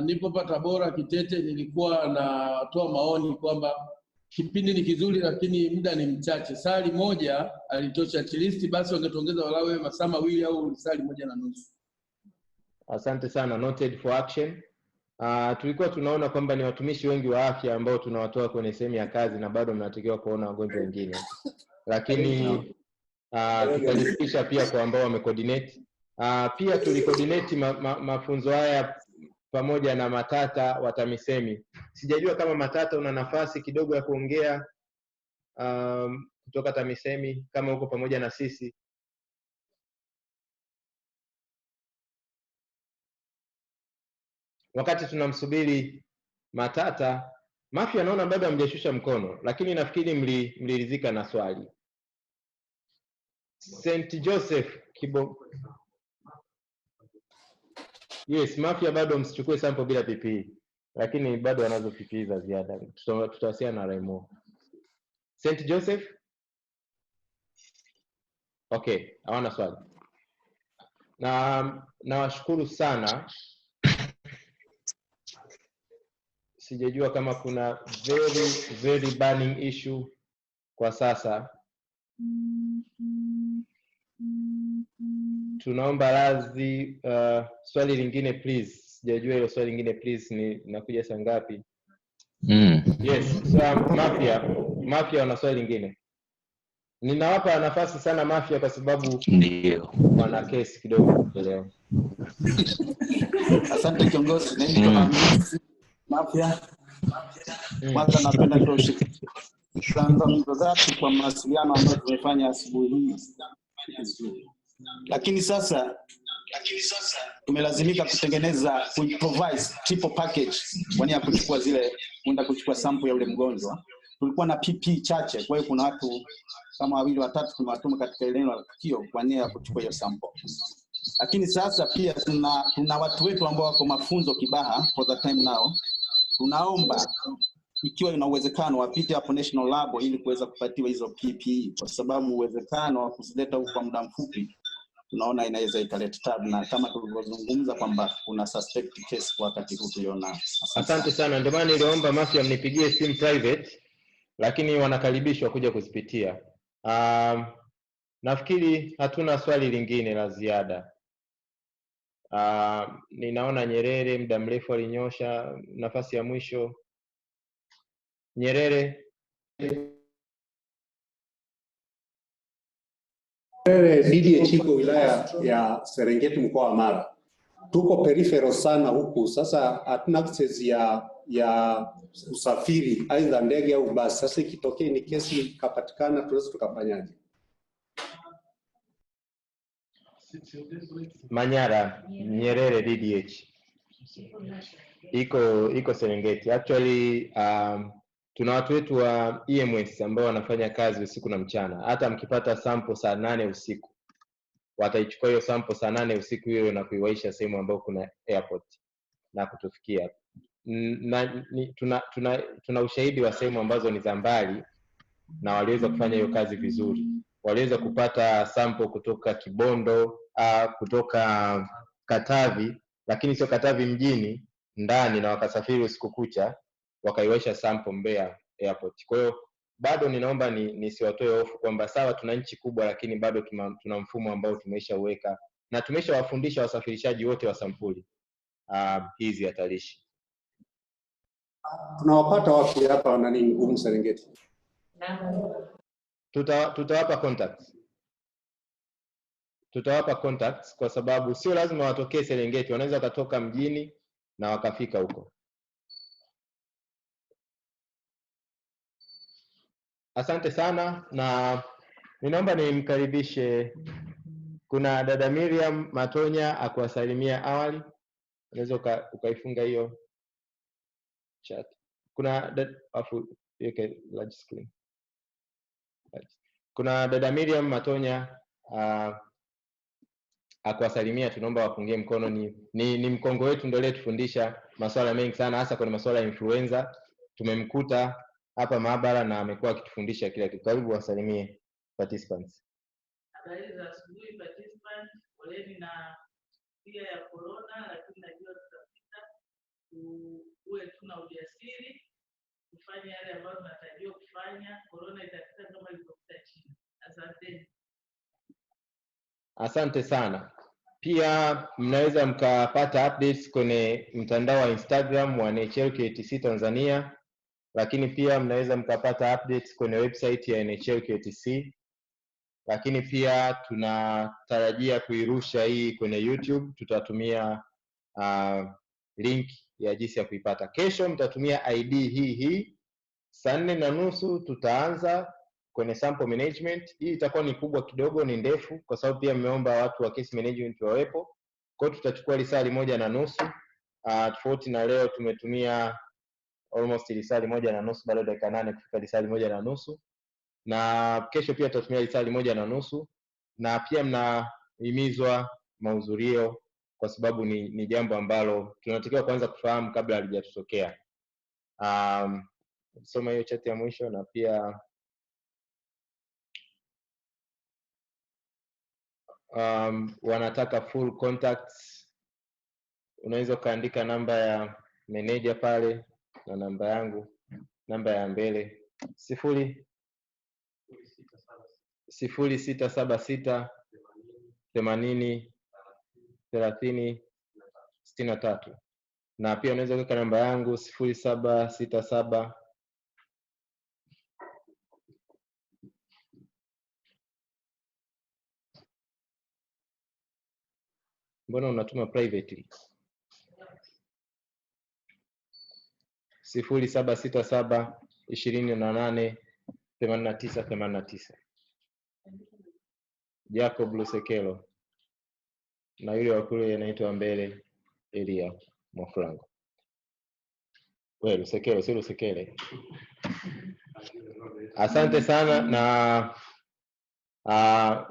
Nipo pa Tabora Kitete. Nilikuwa natoa maoni kwamba kipindi ni kizuri lakini muda ni mchache. Sali moja alitosha, at least basi wangetuongeza walau masaa mawili au sali moja na nusu. Asante sana. Noted for action. Tulikuwa tunaona kwamba ni watumishi wengi wa afya ambao tunawatoa kwenye sehemu ya kazi na bado mnatakiwa kuona wagonjwa wengine. Lakini tutalifikisha pia kwa ambao wamecoordinate. Pia tulicoordinate mafunzo haya pamoja na Matata wa TAMISEMI. Sijajua kama Matata una nafasi kidogo ya kuongea kutoka TAMISEMI kama uko pamoja na sisi. Wakati tunamsubiri Matata, Mafia naona bado hamjashusha mkono, lakini nafikiri mliridhika na swali. St. Joseph Kibo. Yes, Mafia bado msichukue sample bila PPE, lakini bado wanazo PPE za ziada. Tutawasiliana na Raimo. St. Joseph? Okay, hawana swali. Nawashukuru sana. Sijajua kama kuna very burning issue kwa sasa. Tunaomba radhi. Swali lingine please. Sijajua hilo swali lingine please ni nakuja saa ngapi? Yes, so Mafia wana swali lingine. Ninawapa nafasi sana Mafia kwa sababu ndio wana kesi kidogo leo. Asante kiongozi. Mafia. Kwanza napenda kushukuru kwa mawasiliano ambayo tumefanya asubuhi hii. Lakini sasa tumelazimika kutengeneza provide triple package kwa nia kuchukua zile kwenda kuchukua sample ya ule mgonjwa. Tulikuwa na PP chache, kwa hiyo kuna watu kama wawili watatu tumewatuma katika eneo la tukio kwa nia ya kuchukua hiyo sample. Lakini sasa pia tuna watu wetu ambao wako mafunzo Kibaha for the time now. Tunaomba ikiwa ina uwezekano wapite hapo National Lab ili kuweza kupatiwa hizo PPE, kwa sababu uwezekano wa kuzileta huko kwa muda mfupi tunaona inaweza ikaleta tabu, na kama tulivyozungumza kwamba kuna suspect case kwa wakati huu tuliona. Asante sana, ndio maana niliomba Mafia mnipigie simu private, lakini wanakaribishwa kuja kuzipitia. Nafikiri hatuna swali lingine la ziada. Ninaona Nyerere muda mrefu alinyosha nafasi ya mwisho. Nyerere. DDH iko wilaya ya Serengeti mkoa wa Mara. Tuko peripheral sana huku, sasa hatuna access ya usafiri aidha ndege au basi. Sasa ikitokea ni kesi ikapatikana, tunaweza tukafanyaje? Manyara, Nyerere DDH. Iko Serengeti. Actually tuna watu wetu wa EMS ambao wanafanya kazi usiku na mchana. Hata mkipata sample saa 8 usiku, wataichukua hiyo sample saa 8 usiku hiyo na kuiwaisha sehemu ambayo kuna airport na kutufikia. Tuna ushahidi wa sehemu ambazo ni za mbali na waliweza kufanya hiyo kazi vizuri. Waliweza kupata sample kutoka Kibondo, kutoka Katavi, lakini sio Katavi mjini ndani, na wakasafiri usiku kucha wakaiwasha sample Mbeya airport. Kwa hiyo bado ninaomba nisiwatoe hofu kwamba sawa tuna nchi kubwa, lakini bado tuna mfumo ambao tumeshauweka na tumeshawafundisha wasafirishaji wote wa sampuli hizi hatarishi. Tunawapata wapi hapa nani ngumu Serengeti? Tutawapa contacts. Tutawapa contacts kwa sababu sio lazima watokee Serengeti, wanaweza kutoka mjini na wakafika huko. Asante sana, na ninaomba nimkaribishe, kuna dada Miriam Matonya akuwasalimia awali. Unaweza ukaifunga hiyo chat. Kuna large screen. Kuna dada Miriam Matonya akuwasalimia, tunaomba wapungie mkono. Ni mkongo wetu, ndio leo tufundisha masuala mengi sana, hasa kwenye masuala ya influenza. Tumemkuta hapa maabara na amekuwa akitufundisha kila kitu. Karibu wasalimie participants. Habari za asubuhi participants, poleni na pia ya corona, lakini najua tutapita. Uwe tuna ujasiri kufanya yale ambayo tunatarajiwa kufanya. Corona itapita kama ilivyopita China. Asante. Asante sana. Pia mnaweza mkapata updates kwenye mtandao wa Instagram wa NHLKTC Tanzania, lakini pia mnaweza mkapata updates kwenye website ya NHLKTC, lakini pia tunatarajia kuirusha hii kwenye YouTube. Tutatumia link ya jinsi ya kuipata. Kesho mtatumia ID hii saa 4:30 tutaanza kwenye sample management. Hii itakuwa ni kubwa kidogo, ni ndefu kwa sababu pia mmeomba watu wa case management wawepo. Kwa hiyo tutachukua lisaa 1:30. Tofauti na leo tumetumia almost lisaa 1:30, bado dakika 8 kufika lisaa 1:30. Na kesho pia tutatumia lisaa 1:30, na pia mnahimizwa mahudhurio kwa sababu ni jambo ambalo tunatakiwa kwanza kufahamu kabla halijatokea. Soma hiyo chat ya mwisho, na pia wanataka full contacts. Unaweza kaandika namba ya manager pale na namba yangu, namba ya mbele 0676 80 30 63, na pia unaweza kuweka namba yangu 0767 Mbona unatuma privately? 0767 28 89 89. Jacob Lusekelo, na yule wa kule anaitwa mbele Elia Mwafrango. Wewe Lusekelo, si Lusekele. Asante sana, na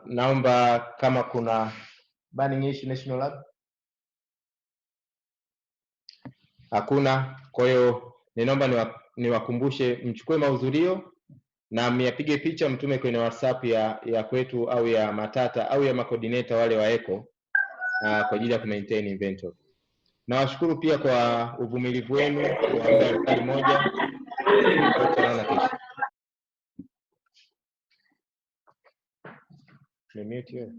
naomba kama kuna burning issue National Lab. Hakuna. Kwa hiyo ninaomba niwakumbushe mchukue mahudhurio na myapige picha mtume kwenye WhatsApp ya kwetu au ya Matata au ya macoordinator wale wa Eco kwa ajili ya kumaintain inventory. Nawashukuru pia kwa uvumilivu wenu wa muda moja. Tutaonana kesho. Nimemute.